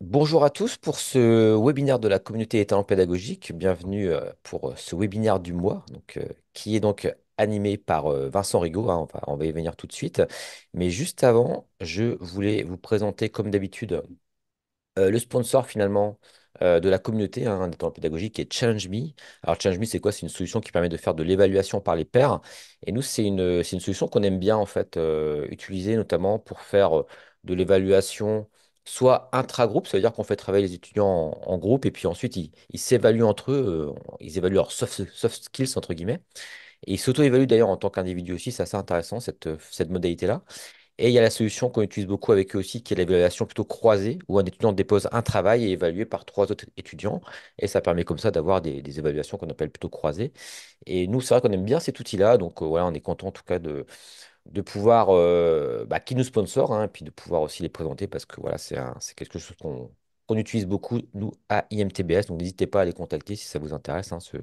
Bonjour à tous pour ce webinaire de la communauté des talents pédagogiques. Bienvenue pour ce webinaire du mois, qui est donc animé par Vincent Rigaud, hein, on va y venir tout de suite. Mais juste avant, je voulais vous présenter comme d'habitude le sponsor finalement de la communauté des talents pédagogiques qui est Challenge Me. Alors Challenge Me, c'est quoi? C'est une solution qui permet de faire de l'évaluation par les pairs. Et nous, c'est une solution qu'on aime bien en fait utiliser notamment pour faire de l'évaluation soit intra-groupe, ça veut dire qu'on fait travailler les étudiants en groupe et puis ensuite ils s'évaluent entre eux, ils évaluent leurs soft skills entre guillemets. Et ils s'auto-évaluent d'ailleurs en tant qu'individu aussi, c'est assez intéressant cette modalité-là. Et il y a la solution qu'on utilise beaucoup avec eux aussi, qui est l'évaluation plutôt croisée, où un étudiant dépose un travail et est évalué par trois autres étudiants. Et ça permet comme ça d'avoir des évaluations qu'on appelle plutôt croisées. Et nous, c'est vrai qu'on aime bien cet outil-là. Donc voilà, on est content en tout cas de pouvoir, qui nous sponsor, hein, et puis de pouvoir aussi les présenter parce que voilà, c'est quelque chose qu'on utilise beaucoup, nous, à IMTBS. Donc n'hésitez pas à les contacter si ça vous intéresse, hein, ce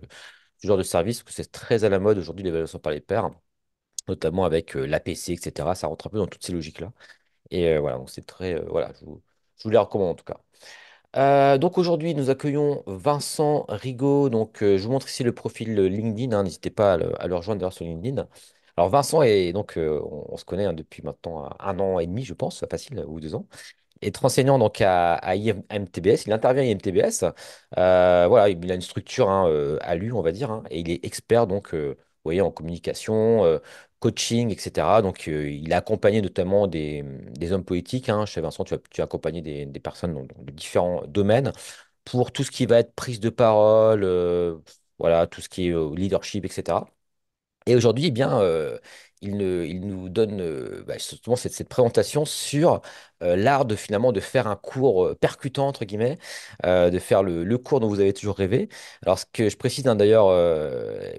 genre de service, parce que c'est très à la mode aujourd'hui, l'évaluation par les pairs, notamment avec l'APC, etc. Ça rentre un peu dans toutes ces logiques-là. Et voilà, donc c'est très. Voilà, je vous les recommande en tout cas. Donc aujourd'hui, nous accueillons Vincent Rigaud. Donc je vous montre ici le profil LinkedIn, hein, n'hésitez pas à le rejoindre d'ailleurs sur LinkedIn. Alors Vincent est donc, on se connaît depuis maintenant un an et demi, je pense, facile, ou 2 ans est enseignant donc à IMTBS. Il intervient à IMTBS. Voilà, il a une structure à lui, on va dire, hein, et il est expert donc, vous voyez, en communication, coaching, etc. Donc, il a accompagné notamment des hommes politiques. Hein. Chez Vincent, tu as accompagné des personnes dans de différents domaines pour tout ce qui va être prise de parole, voilà, tout ce qui est leadership, etc. Et aujourd'hui, eh bien, il nous donne justement cette présentation sur l'art de finalement de faire un cours percutant, entre guillemets, de faire le cours dont vous avez toujours rêvé. Alors, ce que je précise, hein, d'ailleurs,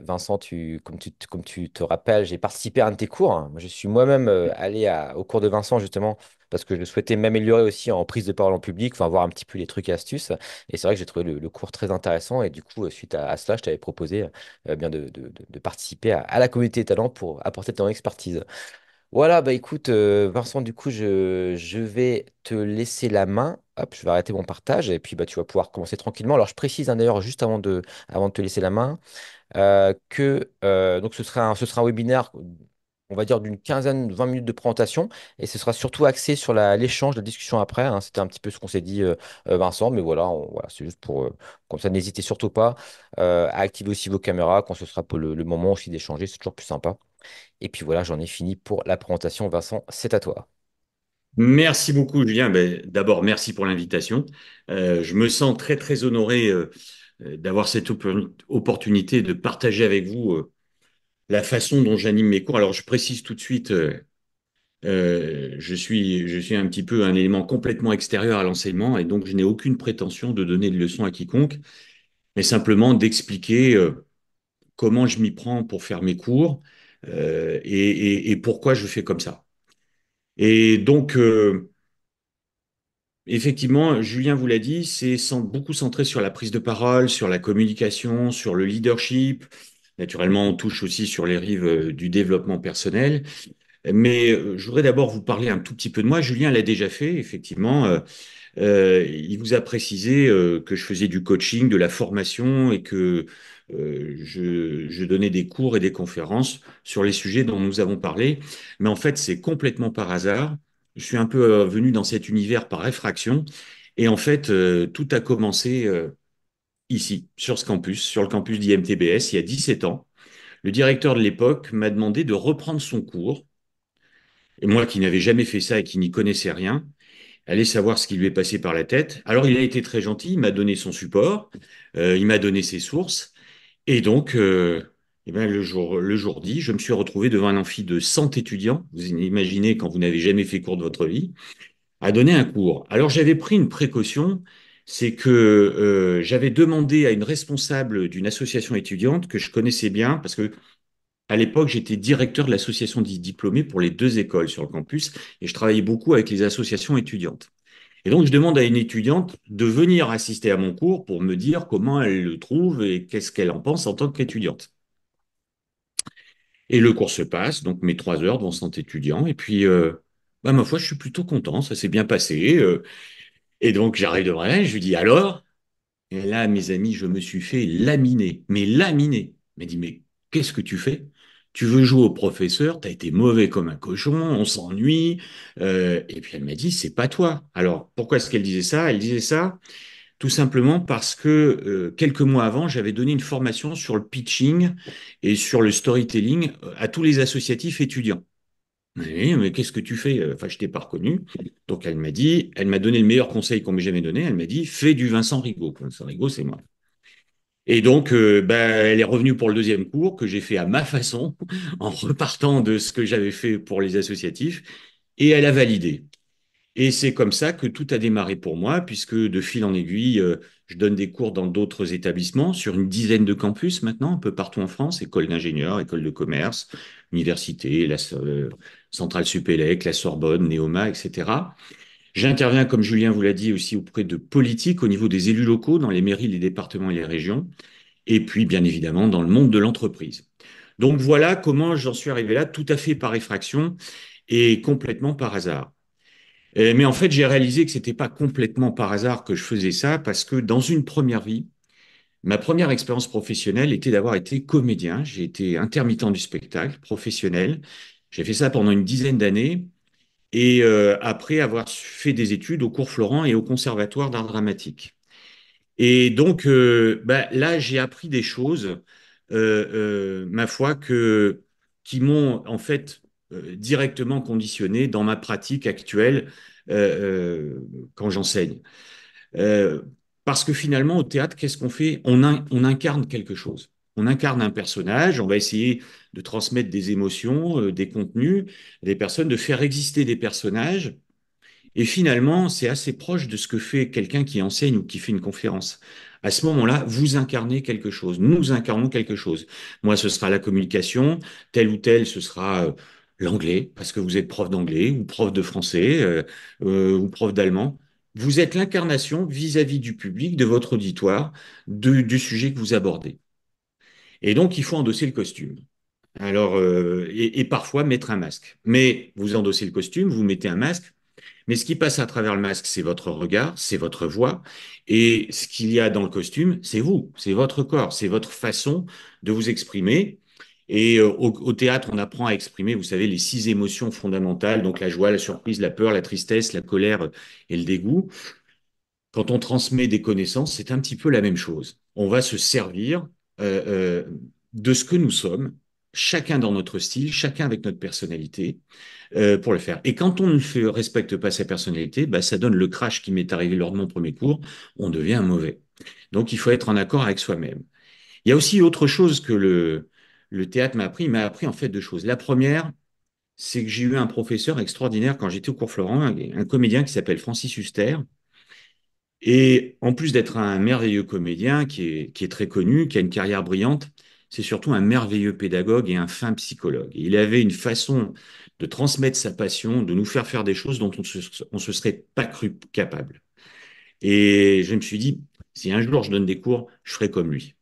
Vincent, comme tu te rappelles, j'ai participé à un de tes cours, hein. Moi, je suis moi-même allé au cours de Vincent, justement, parce que je souhaitais m'améliorer aussi en prise de parole en public, enfin, voir un petit peu les trucs et astuces. Et c'est vrai que j'ai trouvé le cours très intéressant. Et du coup, suite à cela, je t'avais proposé bien de participer à la communauté des talents pour apporter ton expertise. Voilà, bah écoute, Vincent, du coup, je vais te laisser la main. Hop, je vais arrêter mon partage et puis bah, tu vas pouvoir commencer tranquillement. Alors, je précise hein, d'ailleurs, juste avant de te laisser la main, que donc ce sera un webinaire, on va dire d'une quinzaine, 20 minutes de présentation, et ce sera surtout axé sur l'échange, la discussion après, hein. C'était un petit peu ce qu'on s'est dit, Vincent, mais voilà, voilà, c'est juste pour comme ça, n'hésitez surtout pas à activer aussi vos caméras quand ce sera pour le moment aussi d'échanger, c'est toujours plus sympa. Et puis voilà, j'en ai fini pour la présentation. Vincent, c'est à toi. Merci beaucoup, Julien. Ben, d'abord, merci pour l'invitation. Je me sens très, très honoré d'avoir cette opportunité de partager avec vous la façon dont j'anime mes cours. Alors, je précise tout de suite, je suis un petit peu un élément complètement extérieur à l'enseignement et donc je n'ai aucune prétention de donner de leçons à quiconque, mais simplement d'expliquer comment je m'y prends pour faire mes cours et pourquoi je fais comme ça. Et donc, effectivement, Julien vous l'a dit, c'est beaucoup centré sur la prise de parole, sur la communication, sur le leadership. Naturellement, on touche aussi sur les rives du développement personnel. Mais je voudrais d'abord vous parler un tout petit peu de moi. Julien l'a déjà fait, effectivement. Il vous a précisé que je faisais du coaching, de la formation et que je donnais des cours et des conférences sur les sujets dont nous avons parlé. Mais en fait, c'est complètement par hasard. Je suis un peu venu dans cet univers par effraction. Et en fait, tout a commencé ici, sur ce campus, sur le campus d'IMTBS, il y a 17 ans. Le directeur de l'époque m'a demandé de reprendre son cours. Et moi, qui n'avais jamais fait ça et qui n'y connaissais rien, allez savoir ce qui lui est passé par la tête. Alors, il a été très gentil, il m'a donné son support, il m'a donné ses sources, et donc, eh ben, le jour dit, je me suis retrouvé devant un amphi de 100 étudiants, vous imaginez quand vous n'avez jamais fait cours de votre vie, à donner un cours. Alors, j'avais pris une précaution, c'est que j'avais demandé à une responsable d'une association étudiante que je connaissais bien, parce que à l'époque, j'étais directeur de l'association des diplômés pour les deux écoles sur le campus, et je travaillais beaucoup avec les associations étudiantes. Et donc, je demande à une étudiante de venir assister à mon cours pour me dire comment elle le trouve et qu'est-ce qu'elle en pense en tant qu'étudiante. Et le cours se passe, donc mes 3 heures devant 100 étudiants. Et puis, bah, ma foi, je suis plutôt content, ça s'est bien passé. Et donc, j'arrive devant elle, je lui dis alors, et là, mes amis, je me suis fait laminer, mais laminer. Elle m'a dit, mais qu'est-ce que tu fais? Tu veux jouer au professeur, t'as été mauvais comme un cochon, on s'ennuie. Et puis elle m'a dit, c'est pas toi. Alors, pourquoi est-ce qu'elle disait ça? Elle disait ça tout simplement parce que quelques mois avant, j'avais donné une formation sur le pitching et sur le storytelling à tous les associatifs étudiants. Oui, mais qu'est-ce que tu fais? Enfin, je t'ai pas reconnu. Donc elle m'a dit, elle m'a donné le meilleur conseil qu'on m'ait jamais donné. Elle m'a dit, fais du Vincent Rigaud. Vincent Rigaud, c'est moi. Et donc, elle est revenue pour le deuxième cours que j'ai fait à ma façon, en repartant de ce que j'avais fait pour les associatifs, et elle a validé. Et c'est comme ça que tout a démarré pour moi, puisque de fil en aiguille, je donne des cours dans d'autres établissements, sur une dizaine de campus maintenant, un peu partout en France, école d'ingénieurs, école de commerce, université, Centrale Supélec, la Sorbonne, Néoma, etc. J'interviens, comme Julien vous l'a dit, aussi auprès de politiques au niveau des élus locaux, dans les mairies, les départements et les régions, et puis bien évidemment dans le monde de l'entreprise. Donc voilà comment j'en suis arrivé là, tout à fait par effraction et complètement par hasard. Mais en fait, j'ai réalisé que c'était pas complètement par hasard que je faisais ça, parce que dans une première vie, ma première expérience professionnelle était d'avoir été comédien. J'ai été intermittent du spectacle professionnel. J'ai fait ça pendant une dizaine d'années. Et après avoir fait des études au cours Florent et au Conservatoire d'art dramatique. Et donc, là, j'ai appris des choses, ma foi, qui m'ont en fait directement conditionné dans ma pratique actuelle quand j'enseigne. Euh, Parce que finalement, au théâtre, qu'est-ce qu'on fait? On incarne quelque chose. On incarne un personnage, on va essayer de transmettre des émotions, des contenus, des personnes, de faire exister des personnages et finalement, c'est assez proche de ce que fait quelqu'un qui enseigne ou qui fait une conférence. À ce moment-là, vous incarnez quelque chose. Nous incarnons quelque chose. Moi, ce sera la communication. Tel ou tel, ce sera l'anglais, parce que vous êtes prof d'anglais ou prof de français ou prof d'allemand. Vous êtes l'incarnation vis-à-vis du public, de votre auditoire, du sujet que vous abordez. Et donc, il faut endosser le costume. Alors, et parfois mettre un masque. Mais vous endossez le costume, vous mettez un masque, mais ce qui passe à travers le masque, c'est votre regard, c'est votre voix, et ce qu'il y a dans le costume, c'est vous, c'est votre corps, c'est votre façon de vous exprimer. Et au théâtre, on apprend à exprimer, vous savez, les 6 émotions fondamentales, donc la joie, la surprise, la peur, la tristesse, la colère et le dégoût. Quand on transmet des connaissances, c'est un petit peu la même chose. On va se servir de ce que nous sommes, chacun dans notre style, chacun avec notre personnalité, pour le faire. Et quand on ne respecte pas sa personnalité, bah, ça donne le crash qui m'est arrivé lors de mon premier cours, on devient mauvais. Donc il faut être en accord avec soi-même. Il y a aussi autre chose que le théâtre m'a appris. Il m'a appris en fait 2 choses. La première, c'est que j'ai eu un professeur extraordinaire quand j'étais au cours Florent, un comédien qui s'appelle Francis Huster. Et en plus d'être un merveilleux comédien qui est très connu, qui a une carrière brillante, c'est surtout un merveilleux pédagogue et un fin psychologue. Et il avait une façon de transmettre sa passion, de nous faire des choses dont on se serait pas cru capable. Et je me suis dit, si un jour je donne des cours, je ferai comme lui.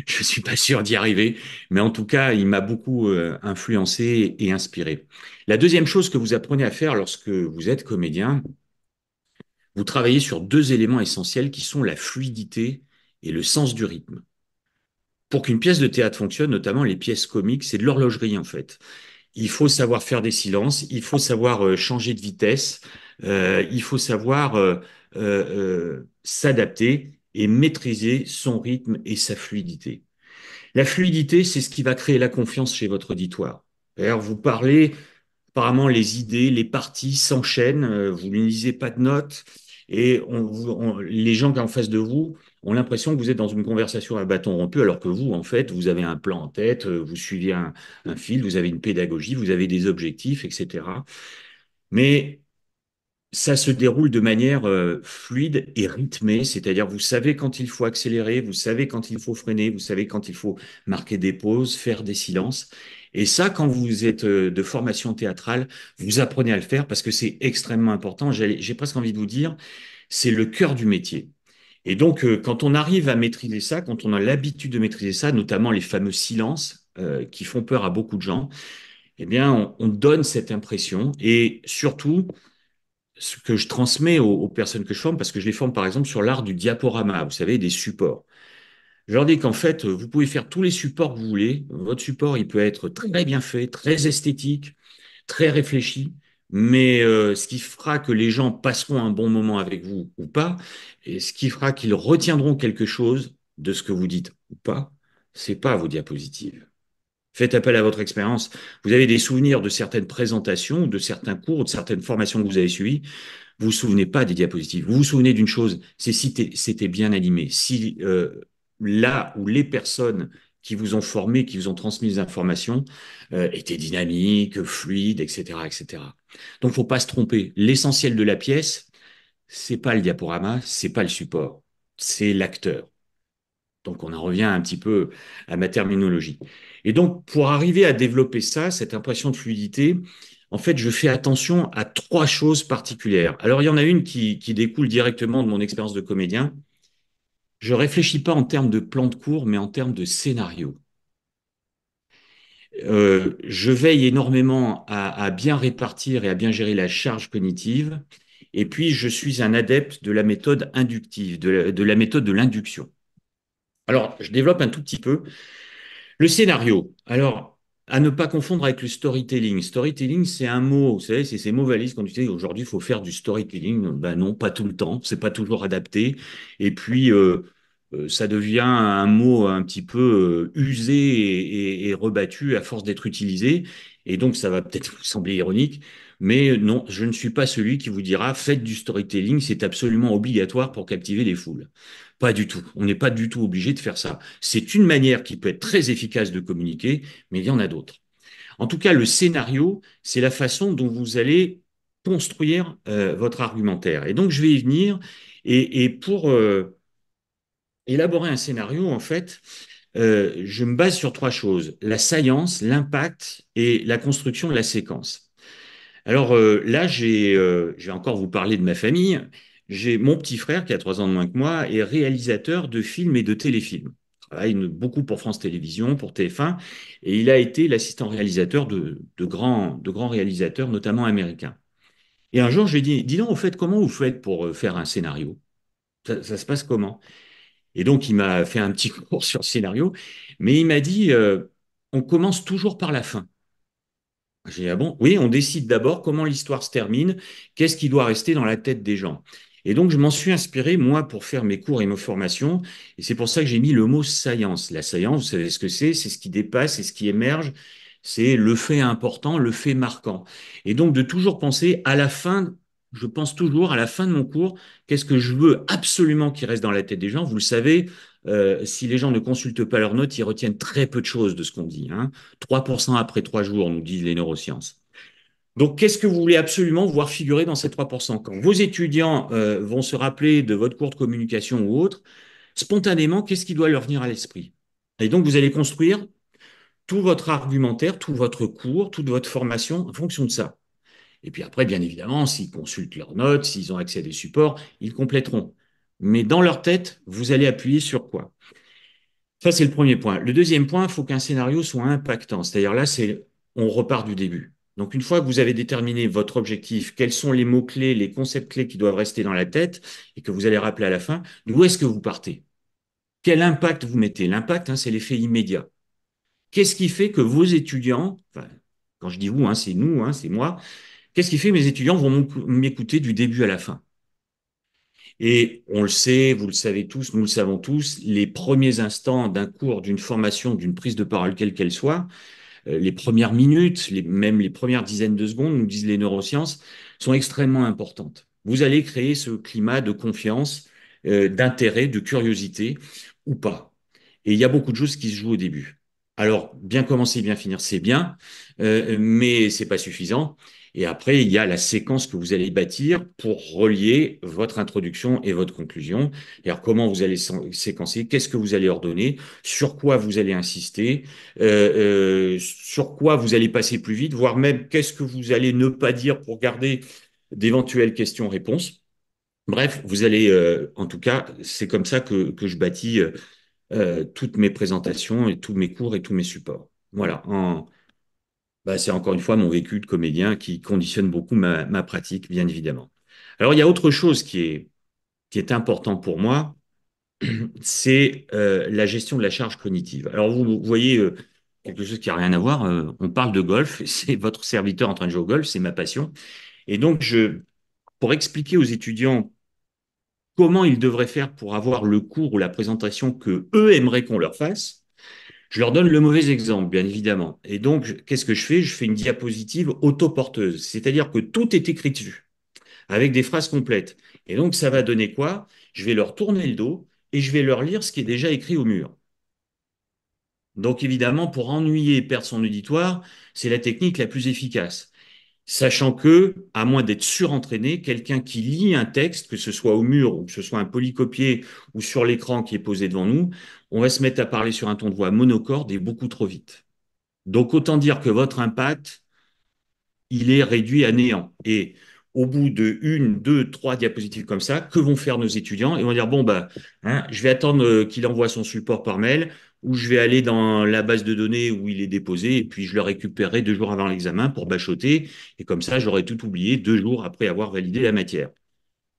Je suis pas sûr d'y arriver, mais en tout cas, il m'a beaucoup influencé et inspiré. La deuxième chose que vous apprenez à faire lorsque vous êtes comédien, vous travaillez sur 2 éléments essentiels qui sont la fluidité et le sens du rythme. Pour qu'une pièce de théâtre fonctionne, notamment les pièces comiques, c'est de l'horlogerie en fait. Il faut savoir faire des silences, il faut savoir changer de vitesse, il faut savoir s'adapter et maîtriser son rythme et sa fluidité. La fluidité, c'est ce qui va créer la confiance chez votre auditoire. D'ailleurs, vous parlez, apparemment, les idées, les parties s'enchaînent, vous ne lisez pas de notes, et les gens qui sont en face de vous ont l'impression que vous êtes dans une conversation à bâton rompu, alors que vous, en fait, vous avez un plan en tête, vous suivez un fil, vous avez une pédagogie, vous avez des objectifs, etc. Mais ça se déroule de manière fluide et rythmée, c'est-à-dire vous savez quand il faut accélérer, vous savez quand il faut freiner, vous savez quand il faut marquer des pauses, faire des silences. Et ça, quand vous êtes de formation théâtrale, vous apprenez à le faire parce que c'est extrêmement important. J'ai presque envie de vous dire, c'est le cœur du métier. Et donc, quand on arrive à maîtriser ça, quand on a l'habitude de maîtriser ça, notamment les fameux silences qui font peur à beaucoup de gens, eh bien, on donne cette impression. Et surtout, ce que je transmets aux personnes que je forme, parce que je les forme par exemple sur l'art du diaporama, vous savez, des supports. Je leur dis qu'en fait, vous pouvez faire tous les supports que vous voulez. Votre support, il peut être très bien fait, très esthétique, très réfléchi, mais ce qui fera que les gens passeront un bon moment avec vous ou pas, et ce qui fera qu'ils retiendront quelque chose de ce que vous dites ou pas, c'est pas vos diapositives. Faites appel à votre expérience. Vous avez des souvenirs de certaines présentations, de certains cours, ou de certaines formations que vous avez suivies. Vous vous souvenez pas des diapositives. Vous vous souvenez d'une chose, c'est si c'était bien animé, si là où les personnes qui vous ont formé, qui vous ont transmis les informations, étaient dynamiques, fluides, etc., etc. Donc, faut pas se tromper. L'essentiel de la pièce, c'est pas le diaporama, c'est pas le support, c'est l'acteur. Donc, on en revient un petit peu à ma terminologie. Et donc, pour arriver à développer ça, cette impression de fluidité, en fait, je fais attention à trois choses particulières. Alors, il y en a une qui découle directement de mon expérience de comédien. Je réfléchis pas en termes de plan de cours, mais en termes de scénario. Je veille énormément à bien répartir et à bien gérer la charge cognitive. Et puis, je suis un adepte de la méthode inductive, de la méthode de l'induction. Alors, je développe un tout petit peu. Le scénario. Alors, à ne pas confondre avec le storytelling. Storytelling, c'est un mot, vous savez, c'est ces mots valises quand tu dis aujourd'hui, il faut faire du storytelling. Ben non, pas tout le temps. C'est pas toujours adapté. Et puis, ça devient un mot un petit peu usé et rebattu à force d'être utilisé. Et donc, ça va peut-être vous sembler ironique. Mais non, je ne suis pas celui qui vous dira faites du storytelling, c'est absolument obligatoire pour captiver les foules. Pas du tout. On n'est pas du tout obligé de faire ça. C'est une manière qui peut être très efficace de communiquer, mais il y en a d'autres. En tout cas, le scénario, c'est la façon dont vous allez construire votre argumentaire. Et donc, je vais y venir. Et pour élaborer un scénario, en fait, je me base sur trois choses. La science, l'impact et la construction de la séquence. Alors là, je vais encore vous parler de ma famille. J'ai mon petit frère qui a 3 ans de moins que moi est réalisateur de films et de téléfilms. Il travaille beaucoup pour France Télévisions, pour TF1, et il a été l'assistant réalisateur de grands réalisateurs, notamment américains. Et un jour, je lui ai dit, dis donc, au fait, comment vous faites pour faire un scénario? Ça se passe comment? Et donc, il m'a fait un petit cours sur le scénario, mais il m'a dit, on commence toujours par la fin. J'ai dit, ah bon? Oui, on décide d'abord comment l'histoire se termine, qu'est-ce qui doit rester dans la tête des gens. Et donc, je m'en suis inspiré, moi, pour faire mes cours et mes formations. Et c'est pour ça que j'ai mis le mot science. La science, vous savez ce que c'est ce qui dépasse, c'est ce qui émerge, c'est le fait important, le fait marquant. Et donc, de toujours penser à la fin, je pense toujours à la fin de mon cours, qu'est-ce que je veux absolument qui reste dans la tête des gens. Vous le savez, si les gens ne consultent pas leurs notes, ils retiennent très peu de choses de ce qu'on dit, hein. 3% après 3 jours, nous disent les neurosciences. Donc, qu'est-ce que vous voulez absolument voir figurer dans ces 3%? Quand vos étudiants vont se rappeler de votre cours de communication ou autre, spontanément, qu'est-ce qui doit leur venir à l'esprit? Et donc, vous allez construire tout votre argumentaire, tout votre cours, toute votre formation en fonction de ça. Et puis après, bien évidemment, s'ils consultent leurs notes, s'ils ont accès à des supports, ils compléteront. Mais dans leur tête, vous allez appuyer sur quoi? Ça, c'est le premier point. Le deuxième point, il faut qu'un scénario soit impactant. C'est-à-dire là, on repart du début. Donc, une fois que vous avez déterminé votre objectif, quels sont les mots-clés, les concepts clés qui doivent rester dans la tête et que vous allez rappeler à la fin, d'où est-ce que vous partez? Quel impact vous mettez? L'impact, hein, c'est l'effet immédiat. Qu'est-ce qui fait que vos étudiants, enfin, quand je dis vous, hein, c'est nous, hein, c'est moi, qu'est-ce qui fait que mes étudiants vont m'écouter du début à la fin? Et on le sait, vous le savez tous, nous le savons tous, les premiers instants d'un cours, d'une formation, d'une prise de parole, quelle qu'elle soit, les premières minutes, même les premières dizaines de secondes, nous disent les neurosciences, sont extrêmement importantes. Vous allez créer ce climat de confiance, d'intérêt, de curiosité ou pas. Et il y a beaucoup de choses qui se jouent au début. Alors, bien commencer, bien finir, c'est bien, mais c'est pas suffisant. Et après, il y a la séquence que vous allez bâtir pour relier votre introduction et votre conclusion. Et alors, comment vous allez séquencer? Qu'est-ce que vous allez ordonner? Sur quoi vous allez insister? Sur quoi vous allez passer plus vite? Voire même, qu'est-ce que vous allez ne pas dire pour garder d'éventuelles questions-réponses? Bref, vous allez, en tout cas, c'est comme ça que je bâtis toutes mes présentations et tous mes cours et tous mes supports. Voilà. Bah, c'est encore une fois mon vécu de comédien qui conditionne beaucoup ma pratique, bien évidemment. Alors, il y a autre chose qui est important pour moi, c'est la gestion de la charge cognitive. Alors, vous voyez quelque chose qui n'a rien à voir. On parle de golf, c'est votre serviteur en train de jouer au golf, c'est ma passion. Et donc, pour expliquer aux étudiants comment ils devraient faire pour avoir le cours ou la présentation que eux aimeraient qu'on leur fasse, je leur donne le mauvais exemple, bien évidemment. Et donc, qu'est-ce que je fais? Je fais une diapositive autoporteuse, c'est-à-dire que tout est écrit dessus, avec des phrases complètes. Et donc, ça va donner quoi? Je vais leur tourner le dos et je vais leur lire ce qui est déjà écrit au mur. Donc, évidemment, pour ennuyer et perdre son auditoire, c'est la technique la plus efficace. Sachant que, à moins d'être surentraîné, quelqu'un qui lit un texte, que ce soit au mur ou que ce soit un polycopié ou sur l'écran qui est posé devant nous, on va se mettre à parler sur un ton de voix monocorde et beaucoup trop vite. Donc autant dire que votre impact, il est réduit à néant. Et au bout de une, deux, trois diapositives comme ça, que vont faire nos étudiants? Ils vont dire, bon, bah, hein, je vais attendre qu'il envoie son support par mail, ou je vais aller dans la base de données où il est déposé, et puis je le récupérerai 2 jours avant l'examen pour bachoter, et comme ça, j'aurai tout oublié 2 jours après avoir validé la matière.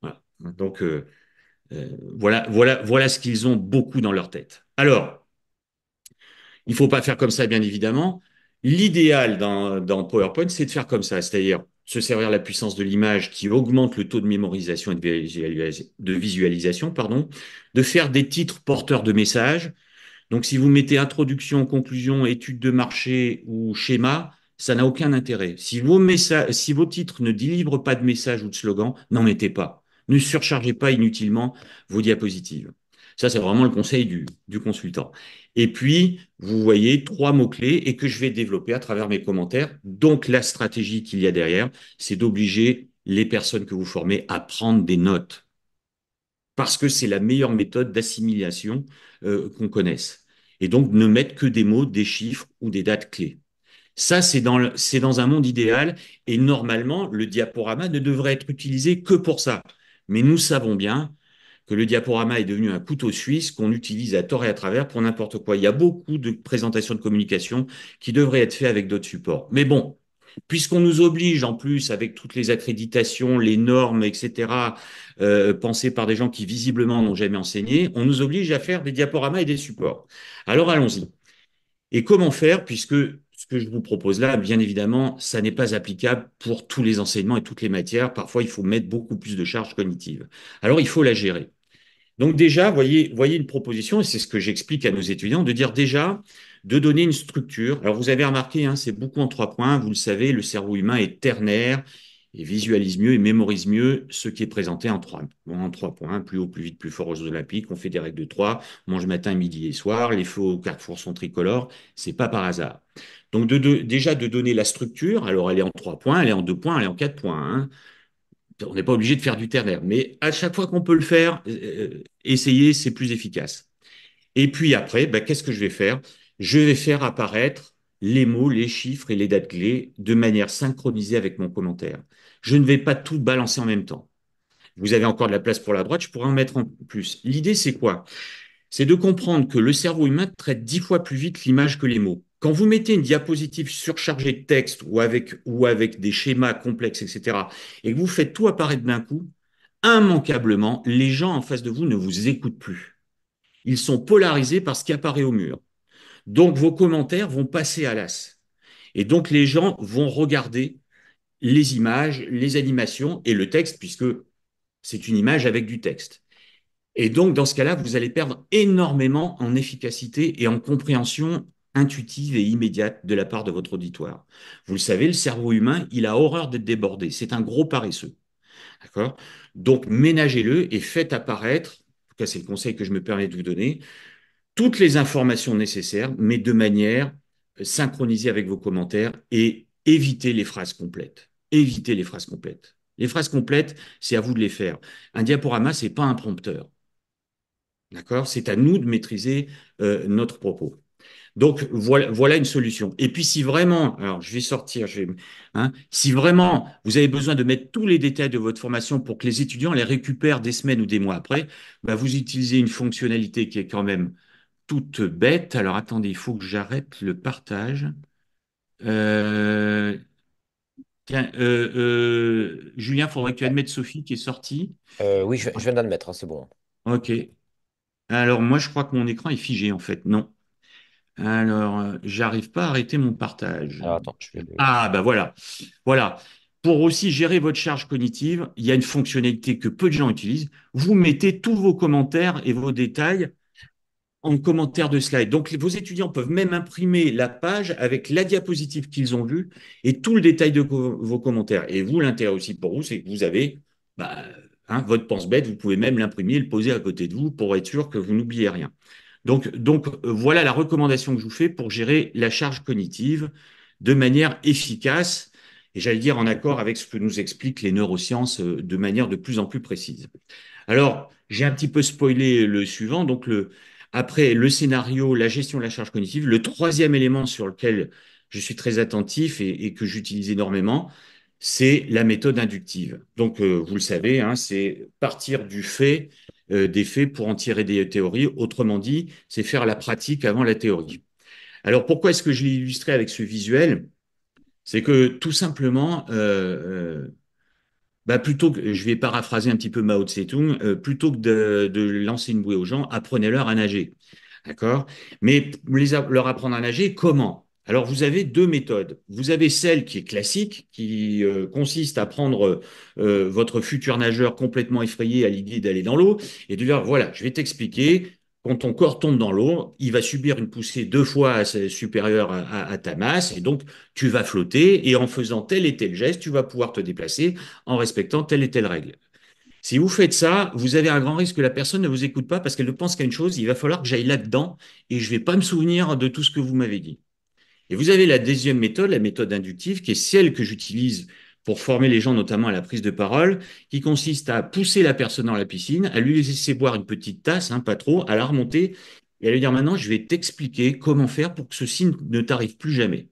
Voilà. Donc, voilà ce qu'ils ont beaucoup dans leur tête. Alors, il ne faut pas faire comme ça, bien évidemment. L'idéal dans PowerPoint, c'est de faire comme ça, c'est-à-dire se servir de la puissance de l'image qui augmente le taux de mémorisation et de visualisation, pardon, de faire des titres porteurs de messages. Donc, si vous mettez introduction, conclusion, étude de marché ou schéma, ça n'a aucun intérêt. Si vos titres ne délivrent pas de messages ou de slogans, n'en mettez pas. Ne surchargez pas inutilement vos diapositives. Ça, c'est vraiment le conseil du consultant. Et puis, vous voyez trois mots-clés et que je vais développer à travers mes commentaires. Donc, la stratégie qu'il y a derrière, c'est d'obliger les personnes que vous formez à prendre des notes parce que c'est la meilleure méthode d'assimilation qu'on connaisse. Et donc, ne mettre que des mots, des chiffres ou des dates clés. Ça, c'est dans un monde idéal et normalement, le diaporama ne devrait être utilisé que pour ça. Mais nous savons bien que le diaporama est devenu un couteau suisse qu'on utilise à tort et à travers pour n'importe quoi. Il y a beaucoup de présentations de communication qui devraient être faites avec d'autres supports. Mais bon, puisqu'on nous oblige en plus avec toutes les accréditations, les normes, etc., pensées par des gens qui visiblement n'ont jamais enseigné, on nous oblige à faire des diaporamas et des supports. Alors allons-y. Et comment faire, puisque ce que je vous propose là, bien évidemment, ça n'est pas applicable pour tous les enseignements et toutes les matières. Parfois, il faut mettre beaucoup plus de charges cognitives. Alors, il faut la gérer. Donc déjà, voyez une proposition, et c'est ce que j'explique à nos étudiants, de dire déjà, de donner une structure. Alors vous avez remarqué, hein, c'est beaucoup en 3 points, vous le savez, le cerveau humain est ternaire et visualise mieux et mémorise mieux ce qui est présenté en 3 points, plus haut, plus vite, plus fort aux Jeux Olympiques, on fait des règles de 3, on mange matin, midi et soir, les feux au Carrefour sont tricolores, c'est pas par hasard. Donc déjà de donner la structure, alors elle est en 3 points, elle est en 2 points, elle est en 4 points, hein. On n'est pas obligé de faire du ternaire, mais à chaque fois qu'on peut le faire, essayer, c'est plus efficace. Et puis après, ben, qu'est-ce que je vais faire? Je vais faire apparaître les mots, les chiffres et les dates clés de manière synchronisée avec mon commentaire. Je ne vais pas tout balancer en même temps. Vous avez encore de la place pour la droite, je pourrais en mettre en plus. L'idée, c'est quoi? C'est de comprendre que le cerveau humain traite 10 fois plus vite l'image que les mots. Quand vous mettez une diapositive surchargée de texte ou avec des schémas complexes, etc., et que vous faites tout apparaître d'un coup, immanquablement, les gens en face de vous ne vous écoutent plus. Ils sont polarisés par ce qui apparaît au mur. Donc vos commentaires vont passer à l'as. Et donc les gens vont regarder les images, les animations et le texte, puisque c'est une image avec du texte. Et donc, dans ce cas-là, vous allez perdre énormément en efficacité et en compréhension intuitive et immédiate de la part de votre auditoire. Vous le savez, le cerveau humain, il a horreur d'être débordé. C'est un gros paresseux. D'accord? Donc, ménagez-le et faites apparaître, en tout cas, c'est le conseil que je me permets de vous donner, toutes les informations nécessaires, mais de manière synchronisée avec vos commentaires et évitez les phrases complètes. Évitez les phrases complètes. Les phrases complètes, c'est à vous de les faire. Un diaporama, c'est pas un prompteur. D'accord? C'est à nous de maîtriser notre propos. Donc, voilà une solution. Et puis, si vraiment, alors je vais sortir, hein, si vraiment vous avez besoin de mettre tous les détails de votre formation pour que les étudiants les récupèrent des semaines ou des mois après, bah, vous utilisez une fonctionnalité qui est quand même toute bête. Alors, attendez, il faut que j'arrête le partage. Euh, Tiens, Julien, faudrait que tu admettes Sophie qui est sortie. Oui, je viens d'admettre, hein, c'est bon. Ok. Alors, moi, je crois que mon écran est figé, en fait. Non. Alors, j'arrive pas à arrêter mon partage. Alors attends, je vais le... Ah, bah voilà. Voilà. Pour aussi gérer votre charge cognitive, il y a une fonctionnalité que peu de gens utilisent. Vous mettez tous vos commentaires et vos détails en commentaire de slide. Donc, vos étudiants peuvent même imprimer la page avec la diapositive qu'ils ont vue et tout le détail de vos commentaires. Et vous, l'intérêt aussi pour vous, c'est que vous avez bah, votre pense-bête, vous pouvez même l'imprimer et le poser à côté de vous pour être sûr que vous n'oubliez rien. Donc, voilà la recommandation que je vous fais pour gérer la charge cognitive de manière efficace et j'allais dire en accord avec ce que nous expliquent les neurosciences de manière de plus en plus précise. Alors, j'ai un petit peu spoilé le suivant. Après le scénario, la gestion de la charge cognitive, le troisième élément sur lequel je suis très attentif et que j'utilise énormément, c'est la méthode inductive. Donc, vous le savez, hein, c'est partir du fait, des faits pour en tirer des théories. Autrement dit, c'est faire la pratique avant la théorie. Alors, pourquoi est-ce que je l'ai illustré avec ce visuel? C'est que tout simplement, plutôt que, je vais paraphraser un petit peu Mao Tse-tung, plutôt que de lancer une bouée aux gens, apprenez-leur à nager. D'accord? Mais leur apprendre à nager, comment? Alors, vous avez deux méthodes. Vous avez celle qui est classique, qui consiste à prendre votre futur nageur complètement effrayé à l'idée d'aller dans l'eau et de lui dire, voilà, je vais t'expliquer. Quand ton corps tombe dans l'eau, il va subir une poussée deux fois supérieure à ta masse, et donc tu vas flotter, et en faisant tel et tel geste, tu vas pouvoir te déplacer en respectant telle et telle règle. Si vous faites ça, vous avez un grand risque que la personne ne vous écoute pas parce qu'elle ne pense qu'à une chose, il va falloir que j'aille là-dedans et je ne vais pas me souvenir de tout ce que vous m'avez dit. Et vous avez la deuxième méthode, la méthode inductive, qui est celle que j'utilise pour former les gens, notamment à la prise de parole, qui consiste à pousser la personne dans la piscine, à lui laisser boire une petite tasse, hein, pas trop, à la remonter et à lui dire maintenant, je vais t'expliquer comment faire pour que ceci ne t'arrive plus jamais.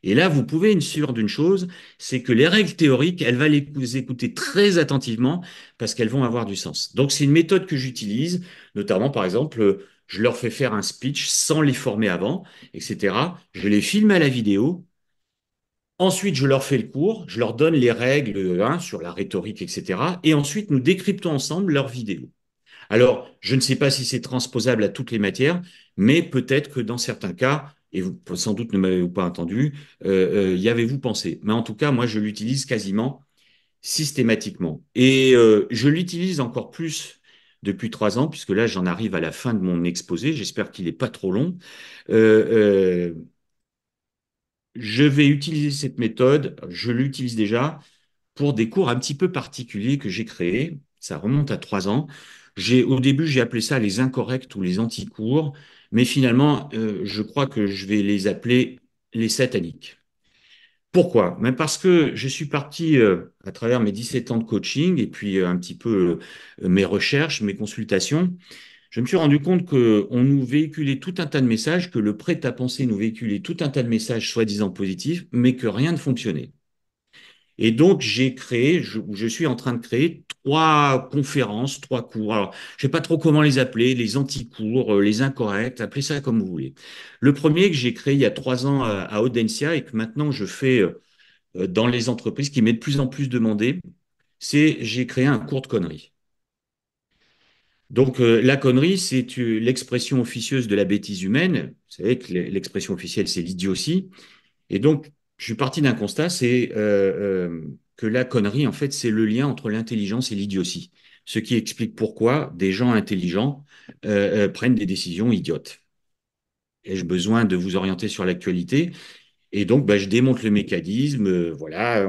Et là, vous pouvez être sûr d'une chose, c'est que les règles théoriques, elle va les écouter très attentivement parce qu'elles vont avoir du sens. Donc, c'est une méthode que j'utilise, notamment, par exemple, je leur fais faire un speech sans les former avant, etc. Je les filme à la vidéo. Ensuite, je leur fais le cours, je leur donne les règles hein, sur la rhétorique, etc. Et ensuite, nous décryptons ensemble leur vidéo. Alors, je ne sais pas si c'est transposable à toutes les matières, mais peut-être que dans certains cas, et vous sans doute ne m'avez pas entendu, y avez-vous pensé? Mais en tout cas, moi, je l'utilise quasiment systématiquement. Et je l'utilise encore plus depuis 3 ans, puisque là, j'en arrive à la fin de mon exposé. J'espère qu'il n'est pas trop long. Euh, je vais utiliser cette méthode, je l'utilise déjà pour des cours un petit peu particuliers que j'ai créés. Ça remonte à 3 ans. Au début, j'ai appelé ça les incorrects ou les anticours, mais finalement, je crois que je vais les appeler les sataniques. Pourquoi? Ben parce que je suis parti à travers mes 17 ans de coaching et puis un petit peu mes recherches, mes consultations. Je me suis rendu compte qu'on nous véhiculait tout un tas de messages, que le prêt-à-penser nous véhiculait tout un tas de messages soi-disant positifs, mais que rien ne fonctionnait. Et donc, je suis en train de créer 3 conférences, 3 cours. Alors, je ne sais pas trop comment les appeler, les anti-cours, les incorrects, appelez ça comme vous voulez. Le premier que j'ai créé il y a 3 ans à Audencia et que maintenant je fais dans les entreprises qui m'est de plus en plus demandé, c'est j'ai créé un cours de conneries. Donc, la connerie, c'est l'expression officieuse de la bêtise humaine. Vous savez que l'expression officielle, c'est l'idiotie. Et donc, je suis parti d'un constat, c'est que la connerie, en fait, c'est le lien entre l'intelligence et l'idiotie. Ce qui explique pourquoi des gens intelligents prennent des décisions idiotes. Ai-je besoin de vous orienter sur l'actualité? Et donc, je démonte le mécanisme, voilà.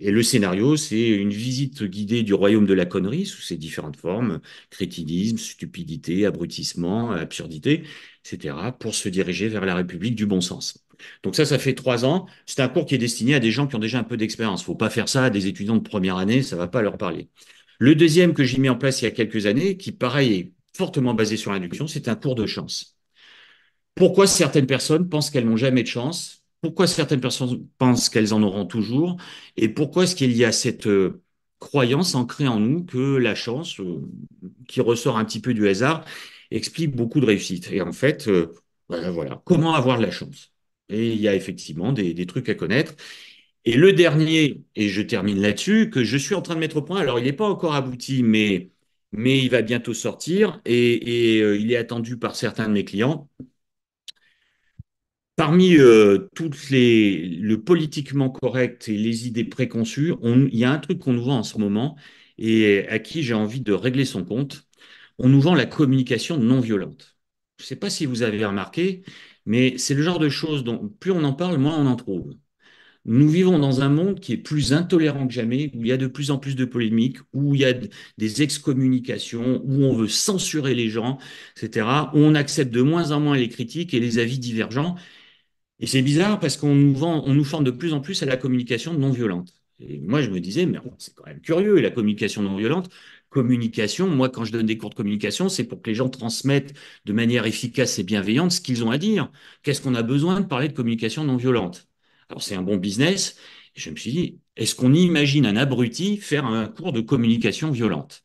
Et le scénario, c'est une visite guidée du royaume de la connerie sous ses différentes formes, crétinisme, stupidité, abrutissement, absurdité, etc., pour se diriger vers la République du bon sens. Donc ça fait 3 ans. C'est un cours qui est destiné à des gens qui ont déjà un peu d'expérience. Faut pas faire ça à des étudiants de première année, ça va pas leur parler. Le deuxième que j'ai mis en place il y a quelques années, qui pareil est fortement basé sur l'induction, c'est un cours de chance. Pourquoi certaines personnes pensent qu'elles n'ont jamais de chance? Pourquoi certaines personnes pensent qu'elles en auront toujours? Et pourquoi est-ce qu'il y a cette croyance ancrée en nous que la chance, qui ressort un petit peu du hasard, explique beaucoup de réussite? Et en fait, voilà, comment avoir de la chance? Et il y a effectivement des trucs à connaître. Et le dernier, et je termine là-dessus, que je suis en train de mettre au point, alors il n'est pas encore abouti, mais il va bientôt sortir et il est attendu par certains de mes clients. Parmi le politiquement correct et les idées préconçues, il y a un truc qu'on nous vend en ce moment et à qui j'ai envie de régler son compte. On nous vend la communication non violente. Je ne sais pas si vous avez remarqué, mais c'est le genre de choses dont plus on en parle, moins on en trouve. Nous vivons dans un monde qui est plus intolérant que jamais, où il y a de plus en plus de polémiques, où il y a des excommunications, où on veut censurer les gens, etc., où on accepte de moins en moins les critiques et les avis divergents. Et c'est bizarre parce on nous forme de plus en plus à la communication non violente. Et moi, je me disais, mais c'est quand même curieux, la communication non violente. Communication, moi, quand je donne des cours de communication, c'est pour que les gens transmettent de manière efficace et bienveillante ce qu'ils ont à dire. Qu'est-ce qu'on a besoin de parler de communication non violente? Alors, c'est un bon business. Et je me suis dit, est-ce qu'on imagine un abruti faire un cours de communication violente?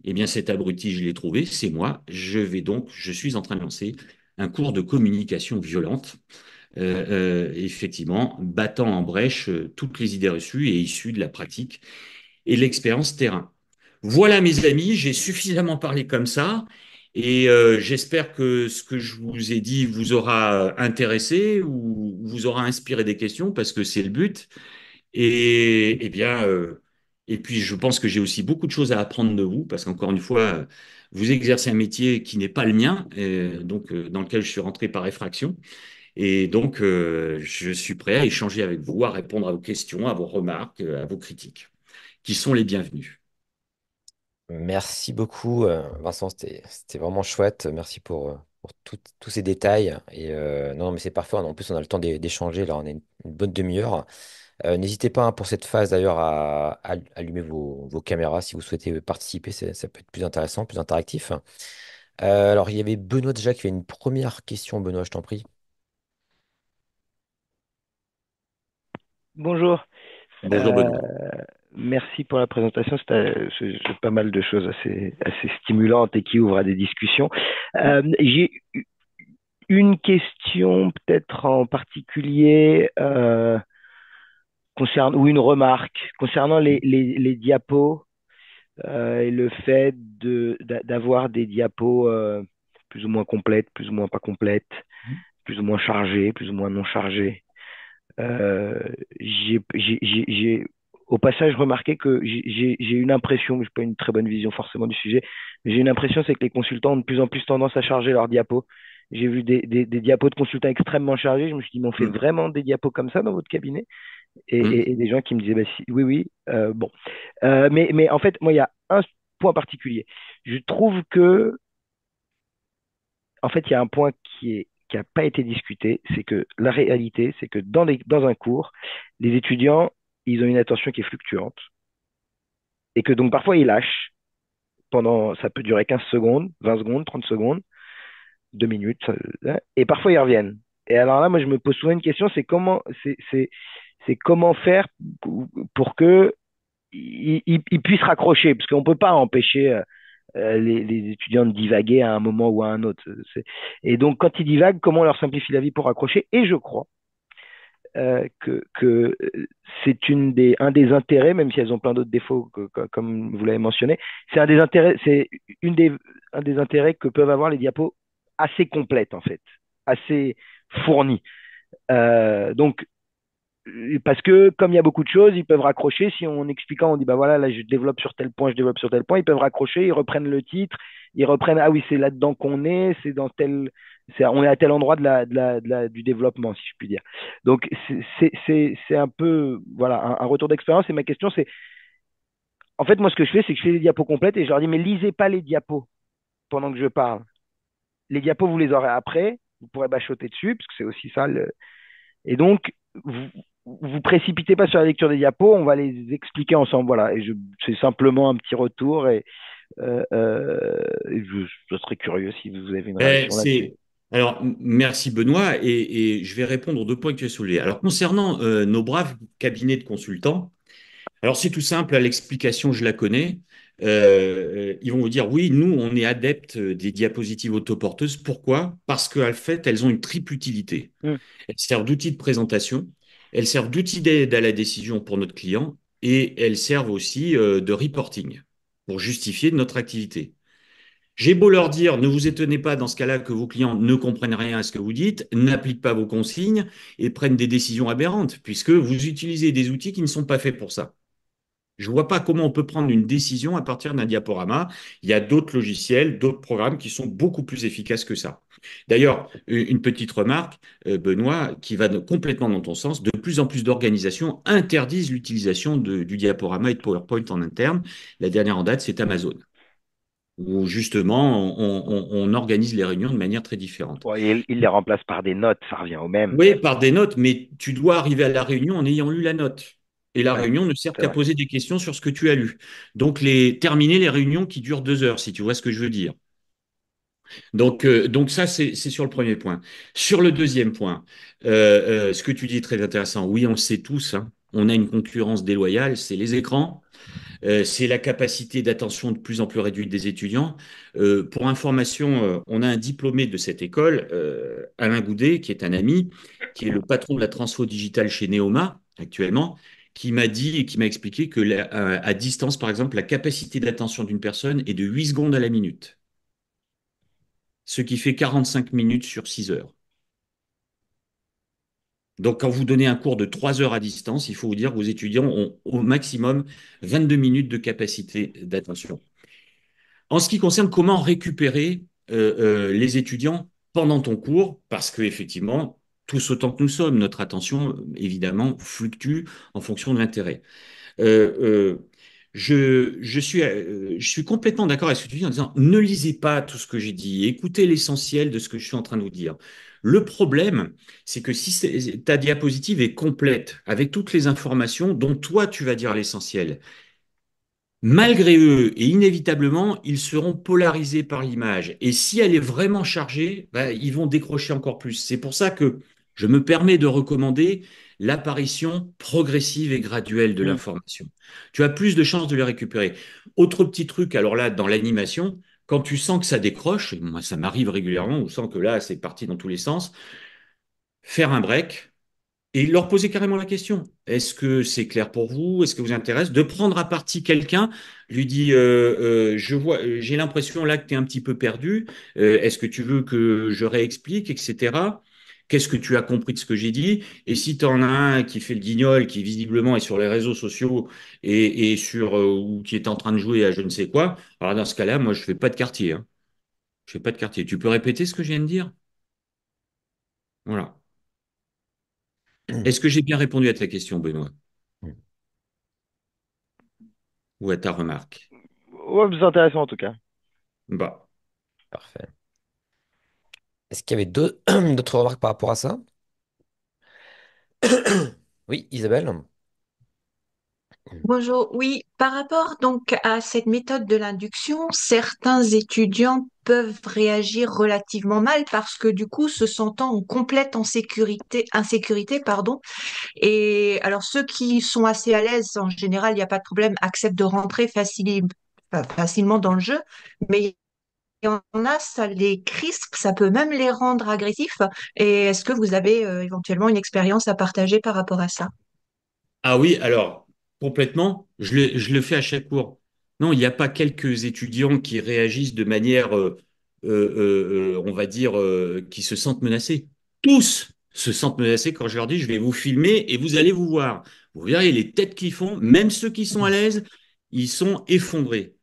Eh bien, cet abruti, je l'ai trouvé, c'est moi. Je suis en train de lancer un cours de communication violente effectivement, battant en brèche toutes les idées reçues et issues de la pratique et de l'expérience terrain. Voilà, mes amis, j'ai suffisamment parlé comme ça et j'espère que ce que je vous ai dit vous aura intéressé ou vous aura inspiré des questions parce que c'est le but. Et bien, et puis je pense que j'ai aussi beaucoup de choses à apprendre de vous parce qu'encore une fois, vous exercez un métier qui n'est pas le mien, donc dans lequel je suis rentré par effraction. Et donc, je suis prêt à échanger avec vous, à répondre à vos questions, à vos remarques, à vos critiques, qui sont les bienvenues. Merci beaucoup, Vincent. C'était vraiment chouette. Merci pour tous ces détails. Et non, mais c'est parfait. En plus, on a le temps d'échanger. Là, on a une bonne demi-heure. N'hésitez pas, hein, pour cette phase d'ailleurs à allumer vos caméras si vous souhaitez participer. Ça peut être plus intéressant, plus interactif. Alors, il y avait Benoît déjà qui avait une première question. Benoît, je t'en prie. Bonjour, Bonjour euh, Benoît. merci pour la présentation. C'est pas mal de choses assez stimulantes et qui ouvrent à des discussions. J'ai une question peut-être en particulier ou une remarque concernant les diapos et le fait d'avoir des diapos plus ou moins complètes, plus ou moins pas complètes, plus ou moins chargées, plus ou moins non chargées. Euh, j'ai au passage remarqué que j'ai une impression, mais je n'ai pas une très bonne vision forcément du sujet, mais j'ai une impression, c'est que les consultants ont de plus en plus tendance à charger leurs diapos. J'ai vu des diapos de consultants extrêmement chargés. Je me suis dit, mais on fait Hum, vraiment des diapos comme ça dans votre cabinet? hum. Et des gens qui me disaient, bah, oui, oui, bon. Mais en fait, moi, il y a un point particulier. Je trouve que en fait, il y a un point qui n'a pas été discuté, c'est que la réalité, c'est que dans un cours, les étudiants, ils ont une attention qui est fluctuante et que donc parfois ils lâchent ça peut durer 15 secondes, 20 secondes, 30 secondes, 2 minutes, et parfois ils reviennent. Et alors là, moi, je me pose souvent une question, c'est comment faire pour que ils puissent raccrocher, parce qu'on ne peut pas empêcher les étudiants de divaguer à un moment ou à un autre. Et donc, quand ils divaguent, comment on leur simplifie la vie pour accrocher? Et je crois que c'est un des intérêts, même si elles ont plein d'autres défauts, comme vous l'avez mentionné, c'est un des intérêts que peuvent avoir les diapos assez complètes, en fait, assez fournies. Donc, parce que comme il y a beaucoup de choses, ils peuvent raccrocher. Si en expliquant, on dit bah voilà, là je développe sur tel point, je développe sur tel point, ils peuvent raccrocher, ils reprennent le titre, ils reprennent ah oui c'est là-dedans qu'on est, on est à tel endroit du développement si je puis dire. Donc c'est un peu voilà un retour d'expérience. Et ma question c'est en fait moi ce que je fais c'est que je fais des diapos complètes et je leur dis mais lisez pas les diapos pendant que je parle. Les diapos vous les aurez après, vous pourrez bachoter dessus parce que c'est aussi ça et donc, vous vous précipitez pas sur la lecture des diapos, on va les expliquer ensemble. Voilà, c'est simplement un petit retour je serais curieux si vous avez une Ben, réaction là-dessus. Alors, merci Benoît, et je vais répondre aux deux points que tu as soulevés. Alors, concernant nos braves cabinets de consultants, alors c'est tout simple, l'explication, je la connais. Ils vont vous dire, oui, nous, on est adeptes des diapositives autoporteuses. Pourquoi? Parce qu'en fait, elles ont une triple utilité. Hum, Elles servent d'outil de présentation, elles servent d'outils d'aide à la décision pour notre client et elles servent aussi de reporting pour justifier notre activité. J'ai beau leur dire, ne vous étonnez pas dans ce cas-là que vos clients ne comprennent rien à ce que vous dites, n'appliquent pas vos consignes et prennent des décisions aberrantes, puisque vous utilisez des outils qui ne sont pas faits pour ça. Je ne vois pas comment on peut prendre une décision à partir d'un diaporama. Il y a d'autres logiciels, d'autres programmes qui sont beaucoup plus efficaces que ça. D'ailleurs, une petite remarque, Benoît, qui va complètement dans ton sens. De plus en plus d'organisations interdisent l'utilisation du diaporama et de PowerPoint en interne. La dernière en date, c'est Amazon, où justement on organise les réunions de manière très différente. Bon, il les remplace par des notes, ça revient au même. Oui, par des notes, mais tu dois arriver à la réunion en ayant lu la note. Et la Ouais, réunion ne sert c'est qu'à vrai. poser des questions sur ce que tu as lu. Donc, terminer les réunions qui durent 2 heures, si tu vois ce que je veux dire. Donc ça, c'est sur le premier point. Sur le deuxième point, ce que tu dis est très intéressant. Oui, on le sait tous, hein, on a une concurrence déloyale, c'est les écrans. C'est la capacité d'attention de plus en plus réduite des étudiants. Pour information, on a un diplômé de cette école, Alain Goudet, qui est un ami, qui est le patron de la transfo digitale chez Neoma actuellement, qui m'a dit et qui m'a expliqué que à distance, par exemple, la capacité d'attention d'une personne est de 8 secondes à la minute, ce qui fait 45 minutes sur 6 heures. Donc, quand vous donnez un cours de 3 heures à distance, il faut vous dire que vos étudiants ont au maximum 22 minutes de capacité d'attention. En ce qui concerne comment récupérer les étudiants pendant ton cours, parce qu'effectivement, tous autant que nous sommes, notre attention, évidemment, fluctue en fonction de l'intérêt. Euh, euh, je suis complètement d'accord avec ce que tu dis en disant ne lisez pas tout ce que j'ai dit, écoutez l'essentiel de ce que je suis en train de vous dire. Le problème, c'est que si ta diapositive est complète avec toutes les informations dont toi tu vas dire l'essentiel, malgré eux, et inévitablement, ils seront polarisés par l'image. Et si elle est vraiment chargée, bah, ils vont décrocher encore plus. C'est pour ça que je me permets de recommander l'apparition progressive et graduelle de Hmm. l'information. Tu as plus de chances de les récupérer. Autre petit truc, alors là, dans l'animation, quand tu sens que ça décroche, et moi ça m'arrive régulièrement, on sent que là c'est parti dans tous les sens, faire un break, et leur poser carrément la question. Est-ce que c'est clair pour vous? Est-ce que vous intéresse? De prendre à partie quelqu'un, lui dit, je vois, j'ai l'impression là que tu es un petit peu perdu. Est-ce que tu veux que je réexplique, etc. Qu'est-ce que tu as compris de ce que j'ai dit? Et si tu en as un qui fait le guignol, qui visiblement est sur les réseaux sociaux et sur ou qui est en train de jouer à je ne sais quoi, alors dans ce cas-là, moi je fais pas de quartier, hein. Je fais pas de quartier. Tu peux répéter ce que je viens de dire? Voilà. Est-ce que j'ai bien répondu à ta question, Benoît, ou à ta remarque? Ouais, c'est intéressant en tout cas. Bah. Parfait. Est-ce qu'il y avait d'autres remarques par rapport à ça? Oui, Isabelle? Bonjour. Oui, par rapport donc à cette méthode de l'induction, certains étudiants peuvent réagir relativement mal parce que du coup, se sentant en complète insécurité, pardon. Et alors ceux qui sont assez à l'aise, en général, il n'y a pas de problème, acceptent de rentrer facilement dans le jeu. Mais il y en a, ça les crispe, ça peut même les rendre agressifs. Et est-ce que vous avez éventuellement une expérience à partager par rapport à ça? Ah oui, alors, complètement, je le fais à chaque cours. Non, il n'y a pas quelques étudiants qui réagissent de manière, on va dire, qui se sentent menacés. Tous se sentent menacés quand je leur dis, je vais vous filmer et vous allez vous voir. Vous verrez les têtes qu'ils font, même ceux qui sont à l'aise, ils sont effondrés.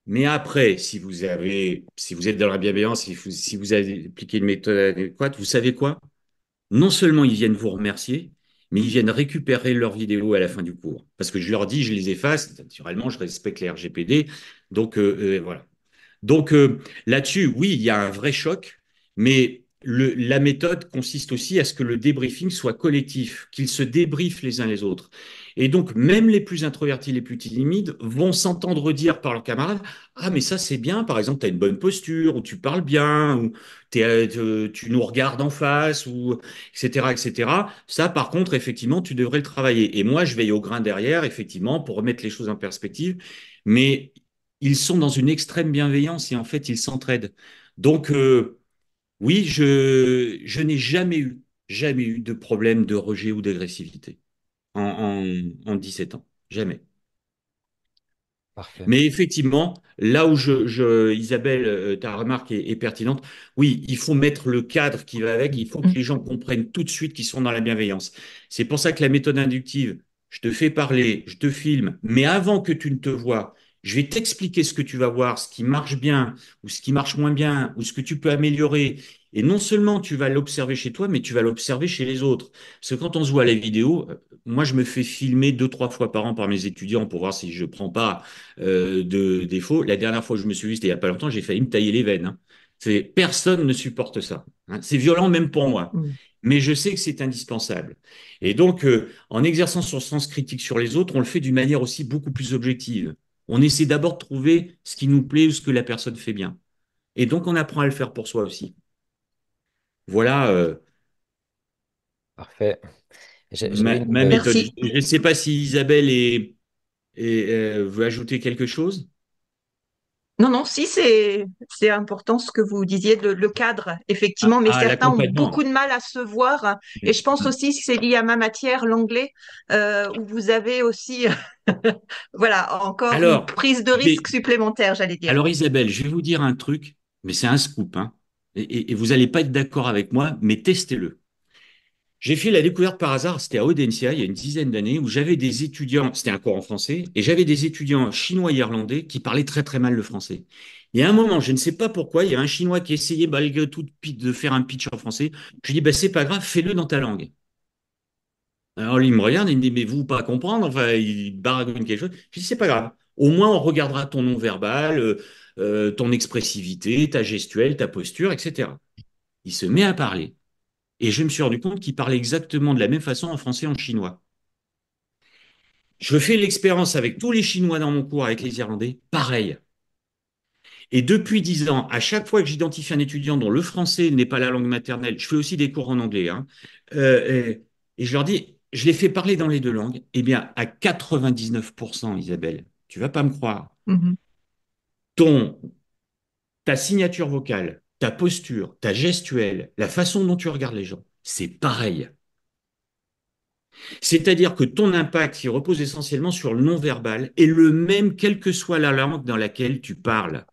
Mais après, si vous êtes dans la bienveillance, si vous avez appliqué une méthode adéquate, vous savez quoi? Non seulement ils viennent vous remercier, mais ils viennent récupérer leurs vidéos à la fin du cours. Parce que je leur dis, je les efface. Naturellement, je respecte les RGPD. Donc, voilà. Donc là-dessus, oui, il y a un vrai choc, mais la méthode consiste aussi à ce que le débriefing soit collectif, qu'ils se débriefent les uns les autres. Et donc, même les plus introvertis, les plus timides vont s'entendre dire par leurs camarades, ah, mais ça, c'est bien, par exemple, tu as une bonne posture, ou tu parles bien, ou tu nous regardes en face, ou etc., etc. Ça, par contre, effectivement, tu devrais le travailler. Et moi, je veille au grain derrière, effectivement, pour remettre les choses en perspective. Mais ils sont dans une extrême bienveillance et en fait, ils s'entraident. Donc, oui, je n'ai jamais eu, jamais eu de problème de rejet ou d'agressivité en 17 ans. Jamais. Parfait. Mais effectivement, là où Isabelle, ta remarque est pertinente, oui, il faut mettre le cadre qui va avec, il faut que Mm. les gens comprennent tout de suite qu'ils sont dans la bienveillance. C'est pour ça que la méthode inductive, je te fais parler, je te filme, mais avant que tu ne te vois, je vais t'expliquer ce que tu vas voir, ce qui marche bien ou ce qui marche moins bien, ou ce que tu peux améliorer. Et non seulement tu vas l'observer chez toi, mais tu vas l'observer chez les autres. Parce que quand on se voit à la vidéo, moi je me fais filmer 2, 3 fois par an par mes étudiants pour voir si je prends pas de défauts. La dernière fois que je me suis vu, c'était il n'y a pas longtemps, j'ai failli me tailler les veines, hein. Personne ne supporte ça, hein. C'est violent même pour moi. Mm. Mais je sais que c'est indispensable. Et donc, en exerçant son sens critique sur les autres, on le fait d'une manière aussi beaucoup plus objective. On essaie d'abord de trouver ce qui nous plaît ou ce que la personne fait bien. Et donc, on apprend à le faire pour soi aussi. Voilà Parfait. J'avais une, ma méthode. Merci. Je ne sais pas si Isabelle veut ajouter quelque chose. Non, non, si c'est important ce que vous disiez, le cadre, effectivement, mais certains ont beaucoup L'accompagnement. de mal à se voir. Et je pense aussi que c'est lié à ma matière, l'anglais, où vous avez aussi, voilà, encore une Alors, prise de je vais, risque supplémentaire, j'allais dire. Alors Isabelle, je vais vous dire un truc, mais c'est un scoop, hein. Et vous n'allez pas être d'accord avec moi, mais testez-le. J'ai fait la découverte par hasard, c'était à Audencia, il y a une dizaine d'années, où j'avais des étudiants, c'était un cours en français, et j'avais des étudiants chinois et irlandais qui parlaient très très mal le français. Il y a un moment, je ne sais pas pourquoi, il y a un Chinois qui essayait malgré tout de faire un pitch en français. Je lui dis, bah, c'est pas grave, fais-le dans ta langue. Alors lui, il me regarde, il me dit, mais vous pas comprendre, enfin, il baragouine quelque chose. Je dis, c'est pas grave. Au moins, on regardera ton non-verbal, ton expressivité, ta gestuelle, ta posture, etc. Il se met à parler. Et je me suis rendu compte qu'il parlait exactement de la même façon en français et en chinois. Je fais l'expérience avec tous les Chinois dans mon cours, avec les Irlandais, pareil. Et depuis 10 ans, à chaque fois que j'identifie un étudiant dont le français n'est pas la langue maternelle, je fais aussi des cours en anglais, hein, et je leur dis, je les fais parler dans les deux langues, eh bien, à 99%, Isabelle, tu vas pas me croire, Mhm. ton, ta signature vocale, ta posture, ta gestuelle, la façon dont tu regardes les gens, c'est pareil. C'est-à-dire que ton impact, qui repose essentiellement sur le non-verbal, est le même quelle que soit la langue dans laquelle tu parles.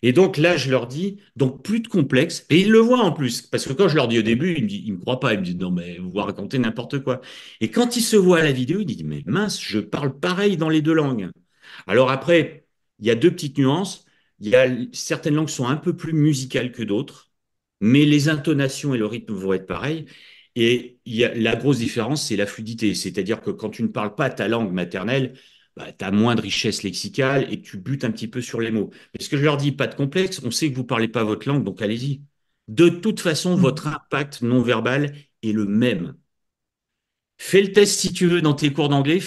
Et donc là, je leur dis, donc plus de complexe. Et ils le voient en plus, parce que quand je leur dis au début, ils me croient pas. Ils me disent, non, mais vous racontez n'importe quoi. Et quand ils se voient à la vidéo, ils disent, mais mince, je parle pareil dans les deux langues. Alors après, il y a deux petites nuances. Il y a certaines langues sont un peu plus musicales que d'autres, mais les intonations et le rythme vont être pareils. Et il y a, la grosse différence, c'est la fluidité. C'est-à-dire que quand tu ne parles pas ta langue maternelle, bah, tu as moins de richesse lexicale et tu butes un petit peu sur les mots. Mais ce que je leur dis, pas de complexe, on sait que vous parlez pas votre langue, donc allez-y. De toute façon, Mhm. votre impact non verbal est le même. Fais le test si tu veux dans tes cours d'anglais,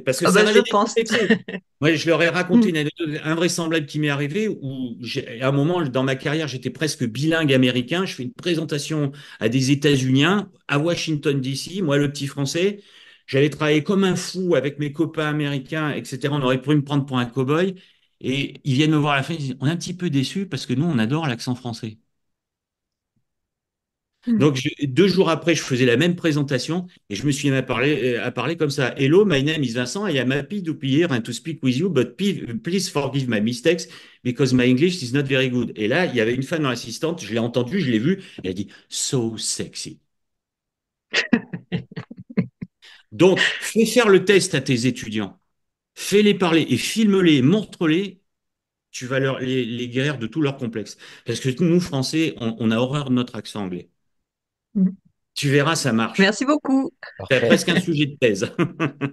parce que Ah ça bah, va je les pense. décomplexer. Moi, je leur ai raconté Mhm. une anecdote invraisemblable qui m'est arrivée où, à un moment, dans ma carrière, j'étais presque bilingue américain. Je fais une présentation à des États-Uniens, à Washington, D.C., moi, le petit français. J'allais travailler comme un fou avec mes copains américains, etc. On aurait pu me prendre pour un cow-boy. Et ils viennent me voir à la fin, ils disent, on est un petit peu déçus parce que nous, on adore l'accent français. Mhm. Donc, 2 jours après, je faisais la même présentation et je me suis mis à parler comme ça. Hello, my name is Vincent. I am happy to be here and to speak with you, but please forgive my mistakes because my English is not very good. Et là, il y avait une femme dans l'assistante, je l'ai entendue, je l'ai vue, elle a dit so sexy. Donc, fais faire le test à tes étudiants, fais-les parler et filme-les, montre-les. Tu vas les guérir de tous leurs complexes. Parce que nous, Français, on a horreur de notre accent anglais. Mhm. Tu verras, ça marche. Merci beaucoup. C'est Parfait. presque un sujet de thèse.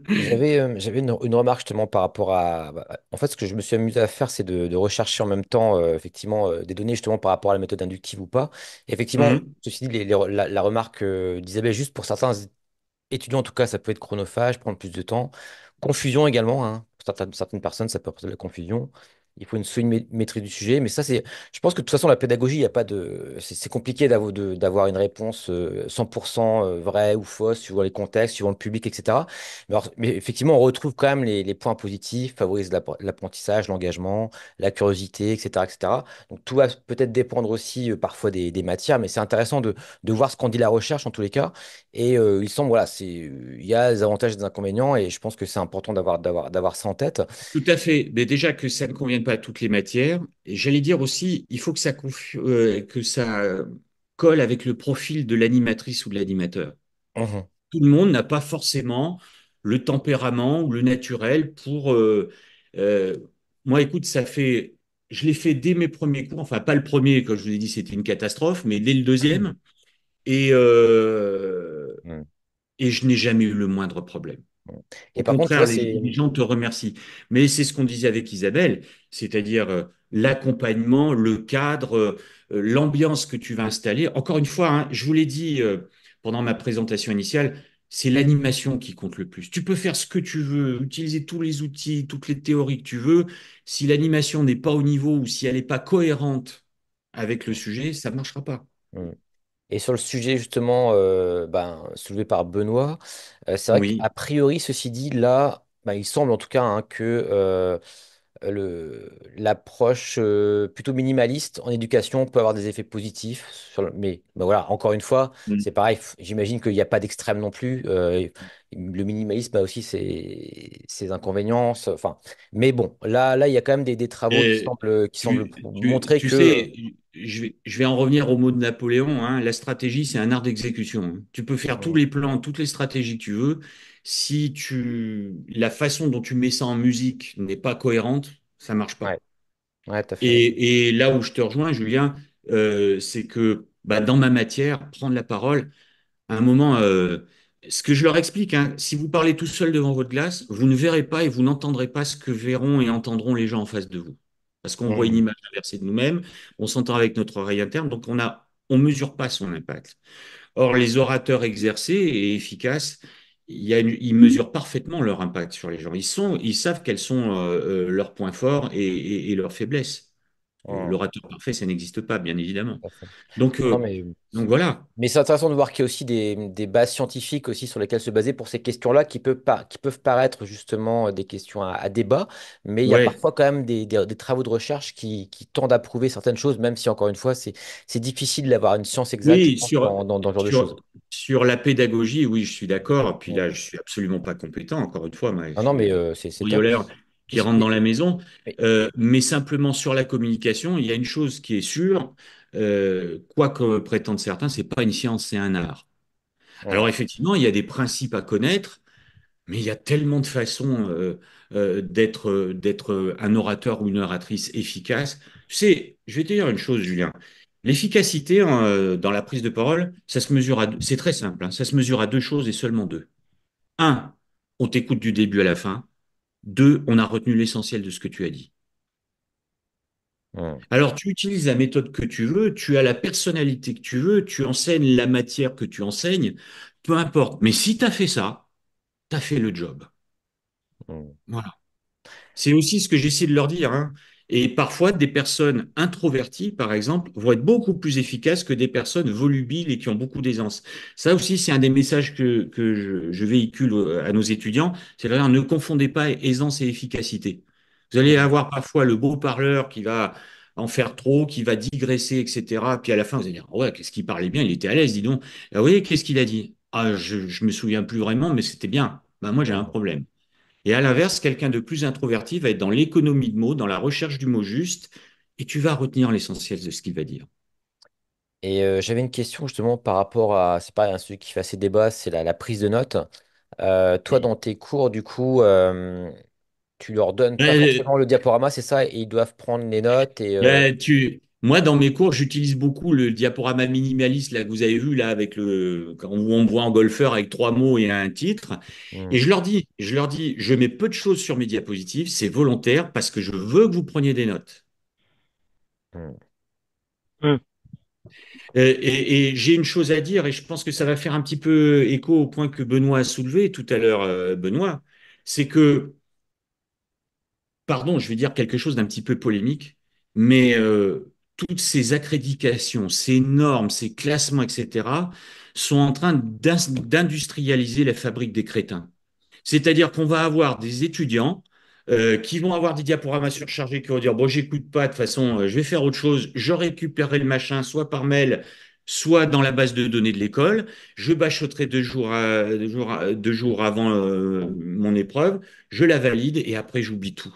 J'avais une remarque justement par rapport à... En fait, ce que je me suis amusé à faire, c'est de rechercher en même temps, effectivement, des données justement par rapport à la méthode inductive ou pas. Et effectivement, Mhm. ceci dit, la remarque d'Isabelle, juste pour certains étudiants, en tout cas, ça peut être chronophage, prendre plus de temps. Confusion également, hein. Pour certaines personnes, ça peut apporter de la confusion. Il faut une solide maîtrise du sujet, mais ça, je pense que de toute façon, la pédagogie, il y a pas de, c'est compliqué d'avoir une réponse 100% vraie ou fausse, suivant les contextes, suivant le public, etc. Mais effectivement, on retrouve quand même les points positifs, favorise l'apprentissage, l'engagement, la curiosité, etc., etc. Donc, tout va peut-être dépendre aussi parfois des matières, mais c'est intéressant de voir ce qu'en dit la recherche en tous les cas. Et il semble, voilà, il y a des avantages et des inconvénients, et je pense que c'est important d'avoir ça en tête. Tout à fait. Mais déjà que ça ne convienne pas à toutes les matières. Et j'allais dire aussi, il faut que ça colle avec le profil de l'animatrice ou de l'animateur. Mhm. Tout le monde n'a pas forcément le tempérament ou le naturel pour. Euh, moi, écoute, je l'ai fait dès mes premiers cours. Enfin, pas le premier, comme je vous ai dit, c'était une catastrophe, mais dès le deuxième. Et, euh, Mhm. et je n'ai jamais eu le moindre problème. Et Au par contre, tu contraire, vois, les gens te remercient. Mais c'est ce qu'on disait avec Isabelle, c'est-à-dire l'accompagnement, le cadre, l'ambiance que tu vas installer. Encore une fois, hein, je vous l'ai dit pendant ma présentation initiale, c'est l'animation qui compte le plus. Tu peux faire ce que tu veux, utiliser tous les outils, toutes les théories que tu veux. Si l'animation n'est pas au niveau ou si elle n'est pas cohérente avec le sujet, ça ne marchera pas. Mhm. Et sur le sujet justement soulevé par Benoît, c'est vrai Oui. qu'a priori, ceci dit, là, il semble en tout cas hein, que l'approche plutôt minimaliste en éducation peut avoir des effets positifs. Mais voilà, encore une fois, c'est pareil, j'imagine qu'il n'y a pas d'extrême non plus. Le minimalisme a aussi ses inconvénients. Enfin, mais bon, là, il y a quand même des travaux Et qui semblent montrer tu que... sais, je vais en revenir au mot de Napoléon, hein. La stratégie, c'est un art d'exécution, hein. Tu peux faire tous Hum, les plans, toutes les stratégies que tu veux. Si la façon dont tu mets ça en musique n'est pas cohérente, ça marche ouais, pas. ouais, tout à fait. Et là où je te rejoins, Julien, c'est que bah, dans ma matière, prendre la parole, à un moment, ce que je leur explique, hein, si vous parlez tout seul devant votre glace, vous ne verrez pas et vous n'entendrez pas ce que verront et entendront les gens en face de vous. Parce qu'on voit une Hum, image inversée de nous-mêmes, on s'entend avec notre oreille interne, donc on mesure pas son impact. Or, les orateurs exercés et efficaces, ils mesurent parfaitement leur impact sur les gens. Ils savent quels sont leurs points forts et leurs faiblesses. hum, L'orateur parfait, ça n'existe pas, bien évidemment. tout à fait. Donc, Non, euh, mais donc voilà. Mais c'est intéressant de voir qu'il y a aussi des bases scientifiques aussi sur lesquelles se baser pour ces questions-là qui peuvent paraître justement des questions à débat, mais il y a Ouais. parfois quand même des travaux de recherche qui tendent à prouver certaines choses, même si encore une fois, c'est difficile d'avoir une science exacte, je Oui, pense, dans ce genre de choses. sur la pédagogie, oui, je suis d'accord. Puis Mm. là, je suis absolument pas compétent, encore une fois, moi, je Non, non, mais suis c'est top. brioleur qui Mais, rentre dans la maison. mais- Mais simplement sur la communication, il y a une chose qui est sûre, quoi que prétendent certains, c'est pas une science, c'est un art. mm, Alors effectivement, il y a des principes à connaître, mais il y a tellement de façons d'être un orateur ou une oratrice efficace. Tu sais, je vais te dire une chose, Julien. L'efficacité dans la prise de parole, ça se mesure c'est très simple, hein, ça se mesure à deux choses et seulement deux. Un, on t'écoute du début à la fin. Deux, on a retenu l'essentiel de ce que tu as dit. mm, Alors, tu utilises la méthode que tu veux, tu as la personnalité que tu veux, tu enseignes la matière que tu enseignes, peu importe. Mais si tu as fait ça, tu as fait le job. mm, Voilà. C'est aussi ce que j'essaie de leur dire, hein. Et parfois, des personnes introverties, par exemple, vont être beaucoup plus efficaces que des personnes volubiles et qui ont beaucoup d'aisance. Ça aussi, c'est un des messages que je véhicule à nos étudiants. C'est de leur dire, ne confondez pas aisance et efficacité. Vous allez mm, avoir parfois le beau parleur qui va en faire trop, qui va digresser, etc. Puis à la fin, vous allez dire, ah ouais, qu'est-ce qu'il parlait bien, il était à l'aise, dis donc. Ah oui, qu'est-ce qu'il a dit? Ah, je me souviens plus vraiment, mais c'était bien. Ben, moi, j'ai un mm. problème. Et à l'inverse, quelqu'un de plus introverti va être dans l'économie de mots, dans la recherche du mot juste, et tu vas retenir l'essentiel de ce qu'il va dire. Et j'avais une question justement par rapport à, c'est pas un sujet qui fait assez débat, c'est la prise de notes. Toi, Oui. dans tes cours, du coup, tu leur donnes pas Euh, forcément le diaporama, c'est ça, et ils doivent prendre les notes et Moi, dans mes cours, j'utilise beaucoup le diaporama minimaliste là, que vous avez vu là, avec où on voit un golfeur avec trois mots et un titre. Et hmm, je leur dis, je mets peu de choses sur mes diapositives, c'est volontaire parce que je veux que vous preniez des notes. hmm. Hum, Et j'ai une chose à dire, et je pense que ça va faire un petit peu écho au point que Benoît a soulevé tout à l'heure, Benoît, c'est que pardon, je vais dire quelque chose d'un petit peu polémique, mais toutes ces accréditations, ces normes, ces classements, etc., sont en train d'industrialiser la fabrique des crétins. C'est-à-dire qu'on va avoir des étudiants qui vont avoir des diaporamas surchargés, qui vont dire, bon, j'écoute pas, de toute façon, je vais faire autre chose, je récupérerai le machin, soit par mail, soit dans la base de données de l'école, je bachoterai 2 jours avant mon épreuve, je la valide et après j'oublie tout.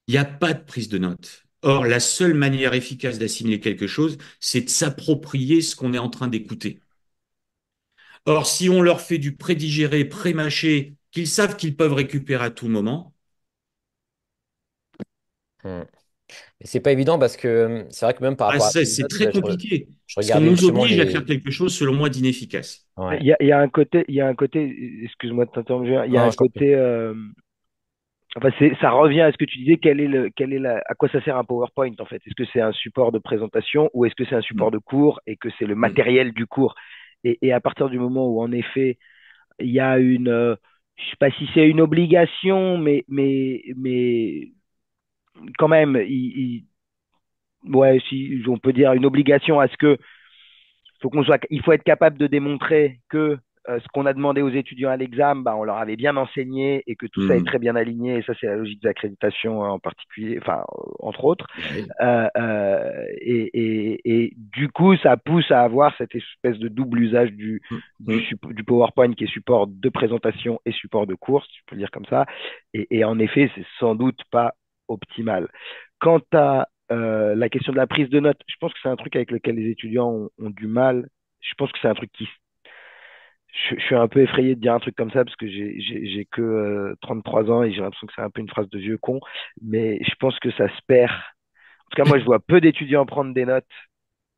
Il n'y a pas de prise de notes. Or, la seule manière efficace d'assimiler quelque chose, c'est de s'approprier ce qu'on est en train d'écouter. Or, si on leur fait du prédigéré, pré-mâché, qu'ils savent qu'ils peuvent récupérer à tout moment, Hmm. Et c'est pas évident parce que c'est vrai que même par ah, rapport à la prise de c'est notes, très là, compliqué. je Parce qu'on regardais nous justement oblige à faire les. quelque chose, selon moi, d'inefficace. Ouais. Il y a un côté, excuse-moi de t'interrompre, il y a Non, un je t'en prie. côté, enfin, ça revient à ce que tu disais, à quoi ça sert un PowerPoint en fait? Est-ce que c'est un support de présentation ou est-ce que c'est un support Mm, de cours et que c'est le mm. matériel du cours? Et à partir du moment où en effet il y a je sais pas si c'est une obligation, mais quand même, ouais, si on peut dire une obligation à ce que il faut être capable de démontrer que ce qu'on a demandé aux étudiants à l'examen, bah, on leur avait bien enseigné et que tout ça est Mm. très bien aligné. Et ça, c'est la logique d'accréditation en particulier, enfin, entre autres. Ouais. Et du coup, ça pousse à avoir cette espèce de double usage Mm, mm. du PowerPoint qui est support de présentation et support de cours, si tu peux le dire comme ça. Et en effet, c'est sans doute pas optimal. Quant à la question de la prise de notes, je pense que c'est un truc avec lequel les étudiants ont du mal. Je pense que c'est un truc qui. Je suis un peu effrayé de dire un truc comme ça parce que j'ai que 33 ans et j'ai l'impression que c'est un peu une phrase de vieux con, mais je pense que ça se perd. En tout cas, moi, je vois peu d'étudiants prendre des notes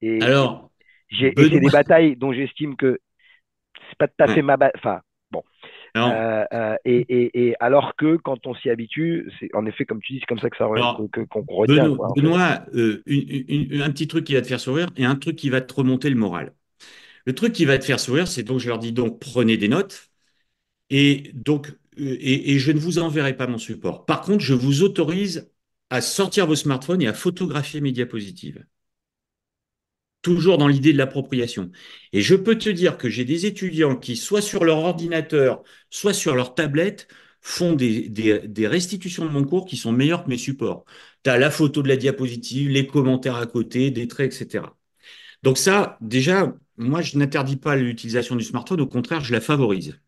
et, Alors, et c'est des Benoît, batailles dont j'estime que c'est pas tout à fait ouais. ma bataille. Enfin, bon. Alors, Et alors que quand on s'y habitue, c'est en effet, comme tu dis, c'est comme ça que qu'on retient, Benoît, quoi, en fait. Benoît, un petit truc qui va te faire sourire et un truc qui va te remonter le moral. Le truc qui va te faire sourire, c'est donc, je leur dis donc, prenez des notes et donc, et je ne vous enverrai pas mon support. Par contre, je vous autorise à sortir vos smartphones et à photographier mes diapositives. Toujours dans l'idée de l'appropriation. Et je peux te dire que j'ai des étudiants qui, soit sur leur ordinateur, soit sur leur tablette, font des restitutions de mon cours qui sont meilleures que mes supports. Tu as la photo de la diapositive, les commentaires à côté, des traits, etc. Donc ça, déjà, moi, je n'interdis pas l'utilisation du smartphone, au contraire, je la favorise.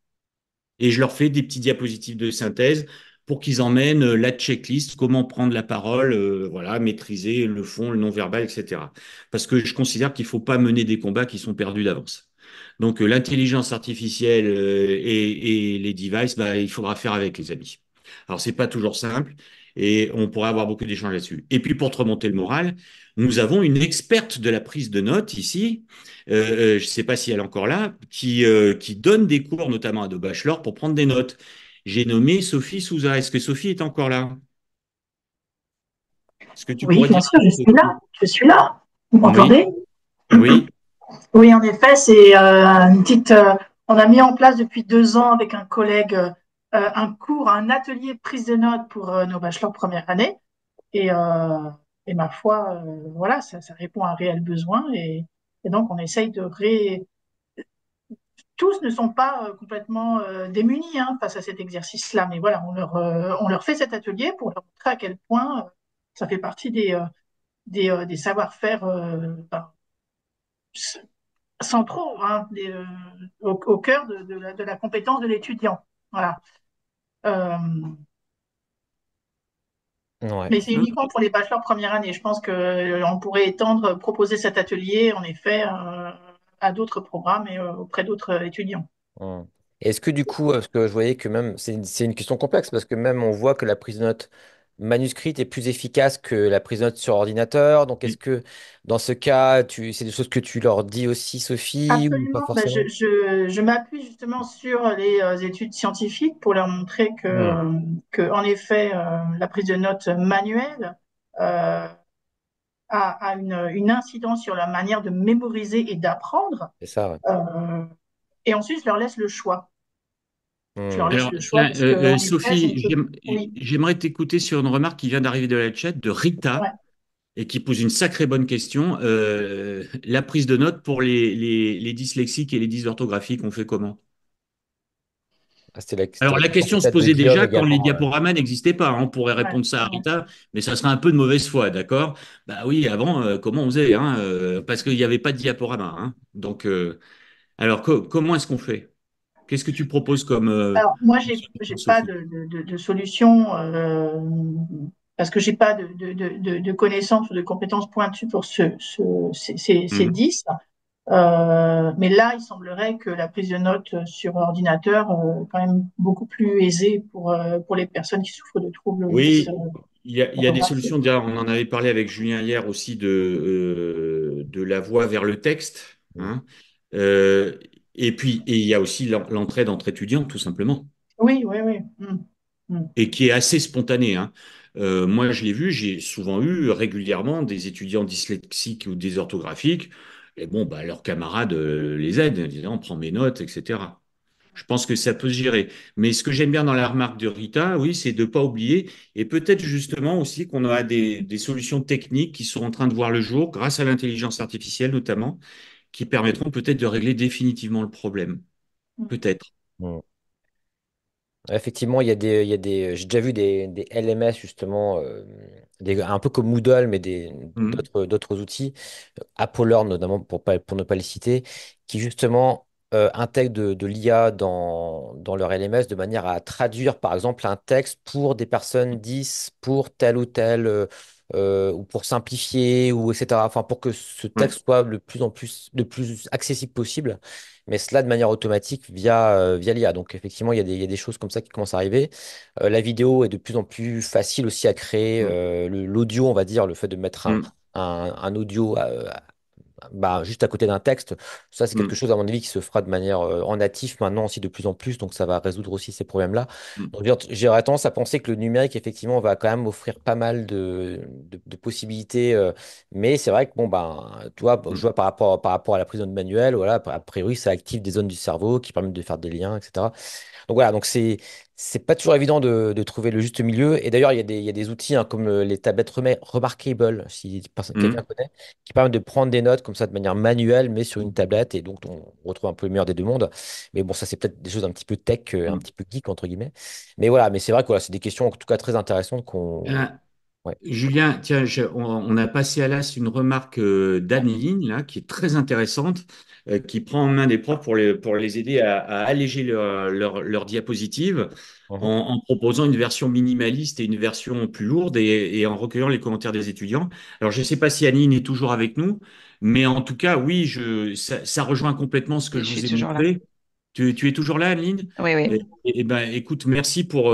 Et je leur fais des petits diapositives de synthèse pour qu'ils emmènent la checklist, comment prendre la parole, voilà, maîtriser le fond, le non-verbal, etc. Parce que je considère qu'il ne faut pas mener des combats qui sont perdus d'avance. Donc l'intelligence artificielle et les devices, bah, il faudra faire avec les amis. Alors c'est pas toujours simple et on pourrait avoir beaucoup d'échanges là-dessus. Et puis pour te remonter le moral, nous avons une experte de la prise de notes ici, je ne sais pas si elle est encore là, qui donne des cours notamment à de bachelors pour prendre des notes. J'ai nommé Sophie Souza. Est-ce que Sophie est encore là? Est-ce que tu Oui, pourrais bien dire sûr, un je mot, suis Sophie? là. Je suis là. Vous Oui, m'entendez? oui, Oui, en effet, c'est une petite. On a mis en place depuis 2 ans avec un collègue un cours, un atelier de prise de notes pour nos bachelors première année. Et, euh, et ma foi, voilà, ça répond à un réel besoin. Et donc, on essaye tous ne sont pas complètement démunis hein, face à cet exercice-là, mais voilà, on leur fait cet atelier pour leur montrer à quel point ça fait partie des savoir-faire ben, centraux, hein, au cœur de la compétence de l'étudiant. Voilà. Euh, Ouais. mais c'est uniquement pour les bachelors première année. Je pense qu'on pourrait étendre, proposer cet atelier, en effet, à d'autres programmes et auprès d'autres étudiants. Hmm. Est-ce que du coup, parce que je voyais que même, c'est une question complexe, parce que même on voit que la prise de notes manuscrite est plus efficace que la prise de notes sur ordinateur. Donc est-ce que dans ce cas, c'est des choses que tu leur dis aussi, Sophie, ou pas Absolument. Ben, forcément? je m'appuie justement sur les études scientifiques pour leur montrer Hmm. en effet, la prise de notes manuelle euh, a une incidence sur la manière de mémoriser et d'apprendre. C'est ça, ouais. Euh, et ensuite, je leur laisse le choix. Je leur Hmm. laisse Alors, le choix tiens, parce qu'en effet, Sophie, oui, j'aimerais t'écouter sur une remarque qui vient d'arriver de la chat de ouais. Rita et qui pose une sacrée bonne question. La prise de notes pour les dyslexiques et les dysorthographiques, on fait comment? Ah, c'était Alors, la la question question se peut-être de posait Guillaume déjà quand les également. diaporamas n'existaient pas, hein. On pourrait Ouais, répondre ça à ouais. Rita, mais ça serait un peu de mauvaise foi, d'accord? Bah oui, avant, comment on faisait, hein, parce qu'il n'y avait pas de diaporama, hein. Donc, alors, comment est-ce qu'on fait? Qu'est-ce que tu proposes comme Alors, moi, j'ai solution, pas Sophie? de solution parce que j'ai pas de connaissances ou de compétences pointues pour ces Mhm. 10. Mais là, il semblerait que la prise de notes sur ordinateur est quand même beaucoup plus aisée pour les personnes qui souffrent de troubles Oui, il y a des dysorthographiques. solutions. Déjà, on en avait parlé avec Julien hier aussi de la voix vers le texte, Hmm. hein. Euh, et puis, il y a aussi l'entraide entre étudiants, tout simplement, Oui, oui, oui. Mm. et qui est assez spontanée, hein. Moi, je l'ai vu, j'ai souvent eu régulièrement des étudiants dyslexiques ou dysorthographiques, et bon, bah, leurs camarades les aident, en disant, prends mes notes, etc. Je pense que ça peut se gérer. Mais ce que j'aime bien dans la remarque de Rita, oui, c'est de ne pas oublier, et peut-être justement aussi qu'on a des solutions techniques qui sont en train de voir le jour, grâce à l'intelligence artificielle notamment, qui permettront peut-être de régler définitivement le problème. Mm. Peut-être. Hmm. Effectivement, j'ai déjà vu des LMS justement, un peu comme Moodle, mais Mhm. d'autres outils, Apollo notamment pour ne pas les citer, qui justement intègrent de l'IA dans leur LMS de manière à traduire par exemple un texte pour des personnes 10, pour tel ou tel, ou pour simplifier, ou etc. Enfin, pour que ce Ouais. texte soit le plus accessible possible, mais cela de manière automatique via l'IA. Donc effectivement, il y a des choses comme ça qui commencent à arriver. La vidéo est de plus en plus facile aussi à créer. Mhm. L'audio, on va dire, le fait de mettre Mhm. un audio juste à côté d'un texte, ça c'est quelque Mhm. chose à mon avis qui se fera de manière en natif maintenant aussi de plus en plus, donc ça va résoudre aussi ces problèmes-là. Mhm. Donc j'aurais tendance à penser que le numérique effectivement va quand même offrir pas mal de possibilités, mais c'est vrai que bon ben, tu vois, je Mhm. vois par rapport à la prise de notes manuelle, voilà, a priori ça active des zones du cerveau qui permettent de faire des liens, etc. Donc voilà, donc c'est pas toujours évident de trouver le juste milieu. Et d'ailleurs, il y a des outils hein, comme les tablettes Remarkable, si quelqu'un Mhm. connaît, qui permettent de prendre des notes comme ça de manière manuelle, mais sur une tablette. Et donc, on retrouve un peu le meilleur des deux mondes. Mais bon, ça, c'est peut-être des choses un petit peu tech, un Mhm. petit peu geek, entre guillemets. Mais voilà, mais c'est vrai que voilà, c'est des questions en tout cas très intéressantes qu'on. Ah, Ouais. Julien, tiens, on a passé à l'as une remarque d'Anneline, là, qui est très intéressante, qui prend en main des profs pour les aider à alléger leur diapositive Mhm. en proposant une version minimaliste et une version plus lourde et en recueillant les commentaires des étudiants. Alors, je ne sais pas si Anneline est toujours avec nous, mais en tout cas, oui, ça rejoint complètement ce que Je je suis vous ai toujours là. montré. Tu es toujours là, Anneline? Oui, oui. Ben, écoute, merci pour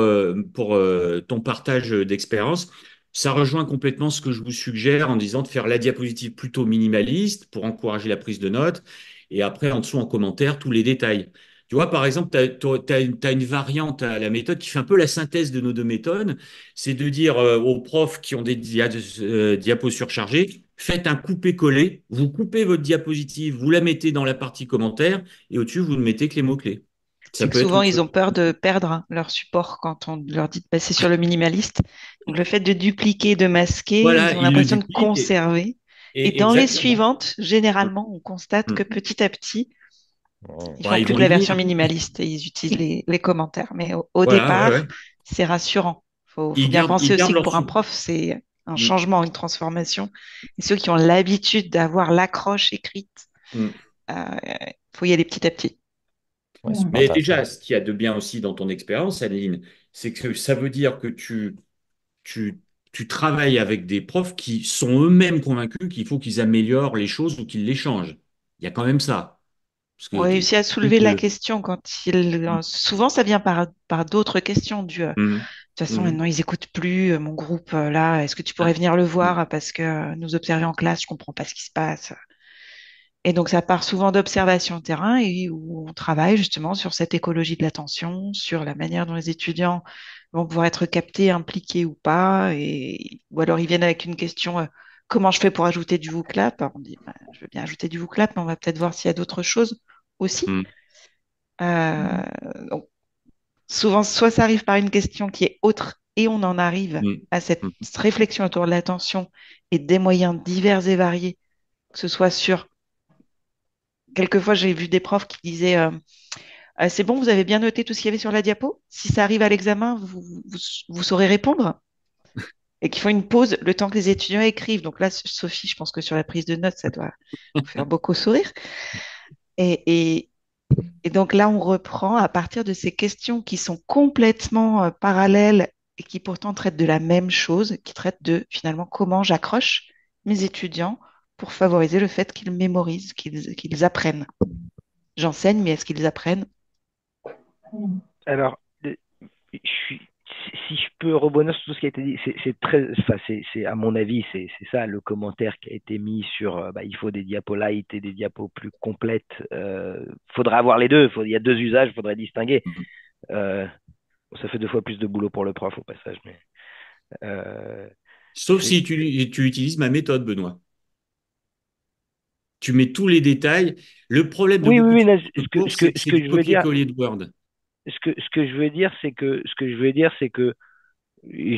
ton partage d'expérience. Ça rejoint complètement ce que je vous suggère en disant de faire la diapositive plutôt minimaliste pour encourager la prise de notes et après en dessous en commentaire tous les détails. Tu vois, par exemple, tu as, une variante à la méthode qui fait un peu la synthèse de nos deux méthodes. C'est de dire aux profs qui ont des diapos surchargés, faites un coupé-coller, vous coupez votre diapositive, vous la mettez dans la partie commentaire et au-dessus, vous ne mettez que les mots-clés. Ça C'est que peut être souvent, une ils ont solution. peur de perdre leur support quand on leur dit de passer sur le minimaliste. Donc, le fait de dupliquer, de masquer, Voilà, ils ont ils le l'impression de dupliquent conserver. Et et dans les exactement. suivantes, généralement, on constate que Mm. petit à petit, Mhm. ils font Ouais, ils plus vont que la éliminer. version minimaliste et ils utilisent les commentaires. Mais au Voilà, ouais, départ, ouais. c'est rassurant. Faut bien Ils penser gardent aussi que leur pour un soupe. prof, c'est un Mm, changement, une transformation. Et ceux qui ont l'habitude d'avoir l'accroche écrite, mm. faut y aller petit à petit. Ouais, super Mais intéressant. déjà, ce qu'il y a de bien aussi dans ton expérience, Adeline, c'est que ça veut dire que tu, tu travailles avec des profs qui sont eux-mêmes convaincus qu'il faut qu'ils améliorent les choses ou qu'ils les changent. Il y a quand même ça. Parce On que réussit à soulever la question quand Mm, souvent ça vient par d'autres questions de mm, toute façon mm. maintenant ils écoutent plus mon groupe là, est-ce que tu pourrais Ah, venir le mm, voir parce que nous observer en classe, je comprends pas ce qui se passe. Et donc ça part souvent d'observation terrain et où on travaille justement sur cette écologie de l'attention, sur la manière dont les étudiants vont pouvoir être captés, impliqués ou pas, et ou alors ils viennent avec une question comment je fais pour ajouter du VooClap? Alors, on dit bah, je veux bien ajouter du VooClap, mais on va peut-être voir s'il y a d'autres choses aussi. mm. Euh, donc, Souvent, soit ça arrive par une question qui est autre et on en arrive Mm. à cette Mm. réflexion autour de l'attention et des moyens divers et variés, que ce soit sur... Quelquefois, j'ai vu des profs qui disaient c'est bon, vous avez bien noté tout ce qu'il y avait sur la diapo? Si ça arrive à l'examen, vous saurez répondre? Et qui font une pause le temps que les étudiants écrivent. Donc là, Sophie, je pense que sur la prise de notes, ça doit vous faire beaucoup sourire. Et, et, et donc là, on reprend à partir de ces questions qui sont complètement parallèles et qui pourtant traitent de la même chose, qui traitent de finalement comment j'accroche mes étudiants pour favoriser le fait qu'ils mémorisent, qu'ils apprennent. J'enseigne, mais est-ce qu'ils apprennent? Alors, je suis, si je peux rebondir sur tout ce qui a été dit, c'est très, enfin, à mon avis, c'est ça le commentaire qui a été mis sur, bah, il faut des diapos light et des diapos plus complètes. Faudra avoir les deux. Il y a deux usages, il faudrait distinguer. Mm. Euh, ça fait deux fois plus de boulot pour le prof au passage, mais euh, Sauf c'est si tu utilises ma méthode, Benoît. Tu mets tous les détails. Le problème de oui, oui, beaucoup oui. Non, de cours, ce c'est que du je veux dire, copier-coller de Word. ce que je veux dire, ce que je veux dire, c'est que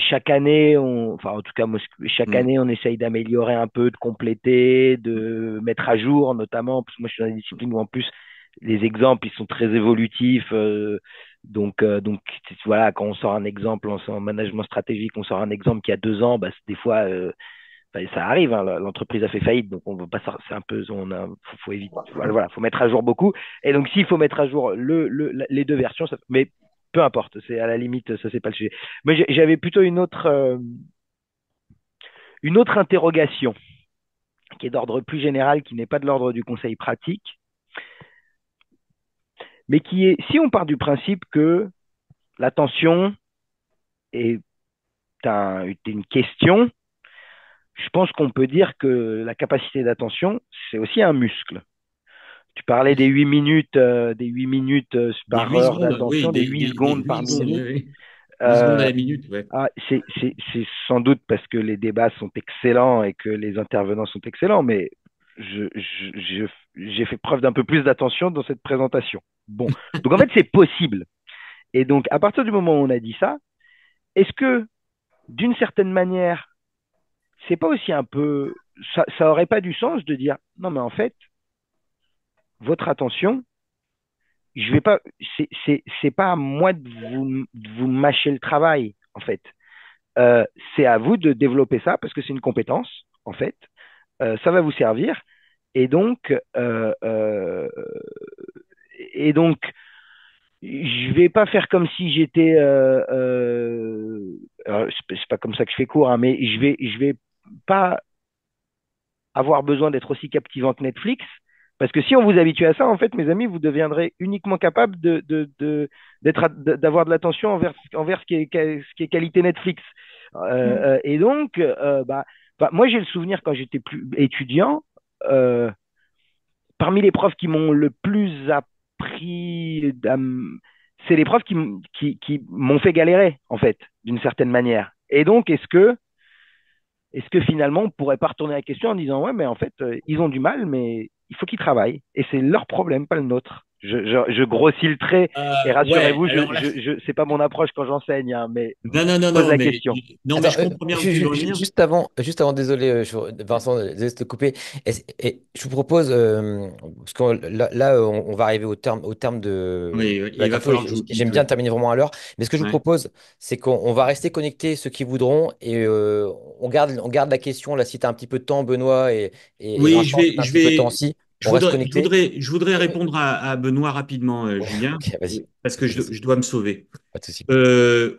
chaque année, enfin en tout cas, moi, chaque Mm. année, on essaye d'améliorer un peu, de compléter, de mettre à jour, notamment, parce que moi, je suis dans une discipline où en plus, les exemples, ils sont très évolutifs. Donc voilà, quand on sort un exemple en management stratégique, on sort un exemple qui a 2 ans, bah, des fois, enfin, ça arrive, hein, l'entreprise a fait faillite, donc on veut pas, c'est un peu, faut éviter, voilà, faut mettre à jour beaucoup. Et donc s'il faut mettre à jour les deux versions, mais peu importe, c'est à la limite, ça c'est pas le sujet. Mais j'avais plutôt une autre interrogation qui est d'ordre plus général, qui n'est pas de l'ordre du conseil pratique, mais qui est, si on part du principe que l'attention est une question, je pense qu'on peut dire que la capacité d'attention, c'est aussi un muscle. Tu parlais des 8 minutes Des par 8 heure secondes, oui, d'attention, des 8 des secondes 8 par secondes, oui, minute. oui. 8 secondes à Euh, la minute, ouais. c'est sans doute parce que les débats sont excellents et que les intervenants sont excellents, mais j'ai fait preuve d'un peu plus d'attention dans cette présentation. Bon, donc en fait, c'est possible. Et donc, à partir du moment où on a dit ça, est-ce que, d'une certaine manière, c'est pas aussi un peu, ça aurait pas du sens de dire, non, mais en fait, votre attention, je vais pas, c'est pas à moi de vous mâcher le travail, en fait. C'est à vous de développer ça parce que c'est une compétence, en fait. Ça va vous servir. Et donc, et donc, je vais pas faire comme si j'étais. Alors, c'est pas comme ça que je fais court, hein, mais je vais pas avoir besoin d'être aussi captivant que Netflix. Parce que si on vous habitue à ça, en fait, mes amis, vous deviendrez uniquement capable d'avoir de l'attention envers ce qui est qualité Netflix. Et donc, moi, j'ai le souvenir quand j'étais plus étudiant, euh, parmi les profs qui m'ont le plus appris, c'est les profs qui m'ont fait galérer, en fait, d'une certaine manière. Et donc, est-ce que finalement, on pourrait pas retourner la question en disant, ouais, mais en fait, ils ont du mal, mais il faut qu'ils travaillent. Et c'est leur problème, pas le nôtre. Je grossis le trait et Ouais, rassurez-vous, alors là, c'est pas mon approche quand j'enseigne, hein, mais non, non, je non, pose non, la mais question. non, mais Attends, je comprends bien où tu veux en venir. juste avant, désolé, Vincent, désolé de te couper. Et je vous propose, parce que là, on va arriver au terme Oui, de la il va diapo, falloir que je vous j'aime quitte, bien oui. terminer vraiment à l'heure. Mais ce que je vous Ouais. propose, c'est qu'on va rester connectés, ceux qui voudront, et on garde la question, là, si tu as un petit peu de temps, Benoît, et Oui, Vincent, si tu as un petit peu de temps aussi, on reste connectés. je voudrais répondre à Benoît rapidement, Ouais, Julien, ok, vas-y, parce que vas-y, vas-y, je dois me sauver. pas de souci.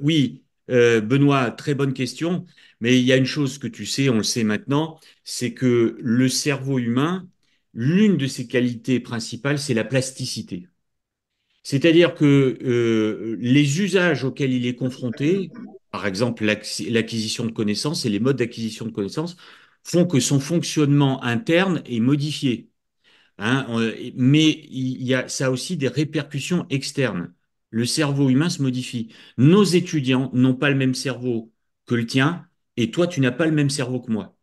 Oui, Benoît, très bonne question. Mais il y a une chose que tu sais, on le sait maintenant, c'est que le cerveau humain, l'une de ses qualités principales, c'est la plasticité. C'est-à-dire que les usages auxquels il est confronté, par exemple l'acquisition de connaissances et les modes d'acquisition de connaissances, font que son fonctionnement interne est modifié. Hein, mais ça a aussi des répercussions externes. Le cerveau humain se modifie. Nos étudiants n'ont pas le même cerveau que le tien, et toi, tu n'as pas le même cerveau que moi.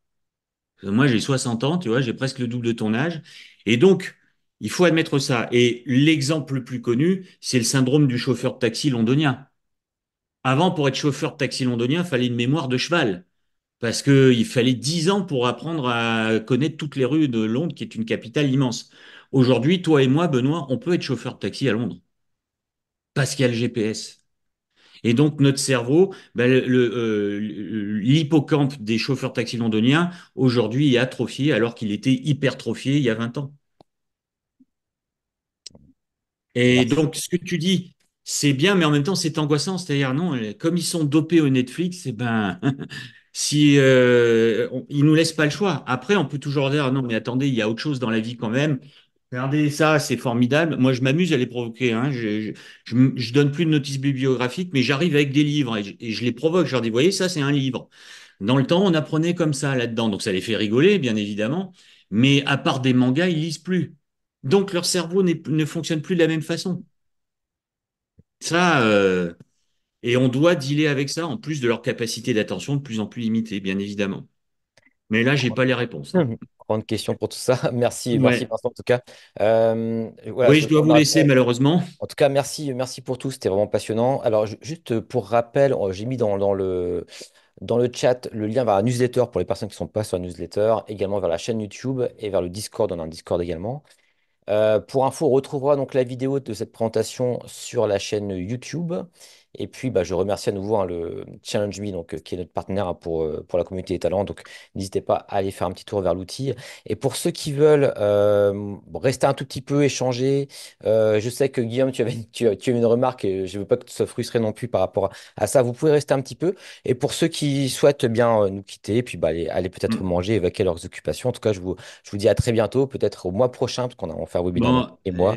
Moi, j'ai 60 ans, tu vois, j'ai presque le double de ton âge. Et donc, Il faut admettre ça. Et l'exemple le plus connu, c'est le syndrome du chauffeur de taxi londonien. Avant, pour être chauffeur de taxi londonien, il fallait une mémoire de cheval. Parce qu'il fallait 10 ans pour apprendre à connaître toutes les rues de Londres, qui est une capitale immense. Aujourd'hui, toi et moi, Benoît, on peut être chauffeur de taxi à Londres. Parce qu'il y a le GPS. Et donc, notre cerveau, ben, l'hippocampe des chauffeurs de taxi londoniens, aujourd'hui, est atrophié alors qu'il était hypertrophié il y a 20 ans. Et Merci. donc, ce que tu dis, c'est bien, mais en même temps, c'est angoissant. C'est-à-dire, non, comme ils sont dopés au Netflix, eh ben, si ils nous laissent pas le choix. Après, on peut toujours dire, non, mais attendez, il y a autre chose dans la vie quand même. Regardez ça, c'est formidable. Moi, je m'amuse à les provoquer. Hein. Je donne plus de notices bibliographiques, mais j'arrive avec des livres et je les provoque. Je leur dis, voyez, ça, c'est un livre. Dans le temps, on apprenait comme ça là-dedans. Donc, ça les fait rigoler, bien évidemment. Mais à part des mangas, ils lisent plus. Donc, leur cerveau ne fonctionne plus de la même façon. Ça, et on doit dealer avec ça, en plus de leur capacité d'attention de plus en plus limitée, bien évidemment. Mais là, j'ai pas les réponses. Hein. Grande question pour tout ça. Merci, merci Ouais. Vincent en tout cas. Voilà, Oui, je dois on vous laisser, arrêtait. malheureusement. En tout cas, merci, merci pour tout. C'était vraiment passionnant. Alors, juste pour rappel, j'ai mis dans le chat le lien vers la newsletter pour les personnes qui ne sont pas sur la newsletter, également vers la chaîne YouTube et vers le Discord. On a un Discord également. Pour info, on retrouvera donc la vidéo de cette présentation sur la chaîne YouTube. Et puis, bah, je remercie à nouveau hein, le Challenge Me, donc, qui est notre partenaire hein, pour la communauté des talents. Donc, n'hésitez pas à aller faire un petit tour vers l'outil. Et pour ceux qui veulent bon, rester un tout petit peu, échanger, je sais que Guillaume, tu avais une remarque et je ne veux pas que tu sois frustré non plus par rapport à ça. Vous pouvez rester un petit peu. Et pour ceux qui souhaitent bien nous quitter, et puis bah, aller peut-être Mm. manger, évacuer leurs occupations. En tout cas, je vous dis à très bientôt, peut-être au mois prochain, parce qu'on va faire un webinaire donc, Bon, et moi.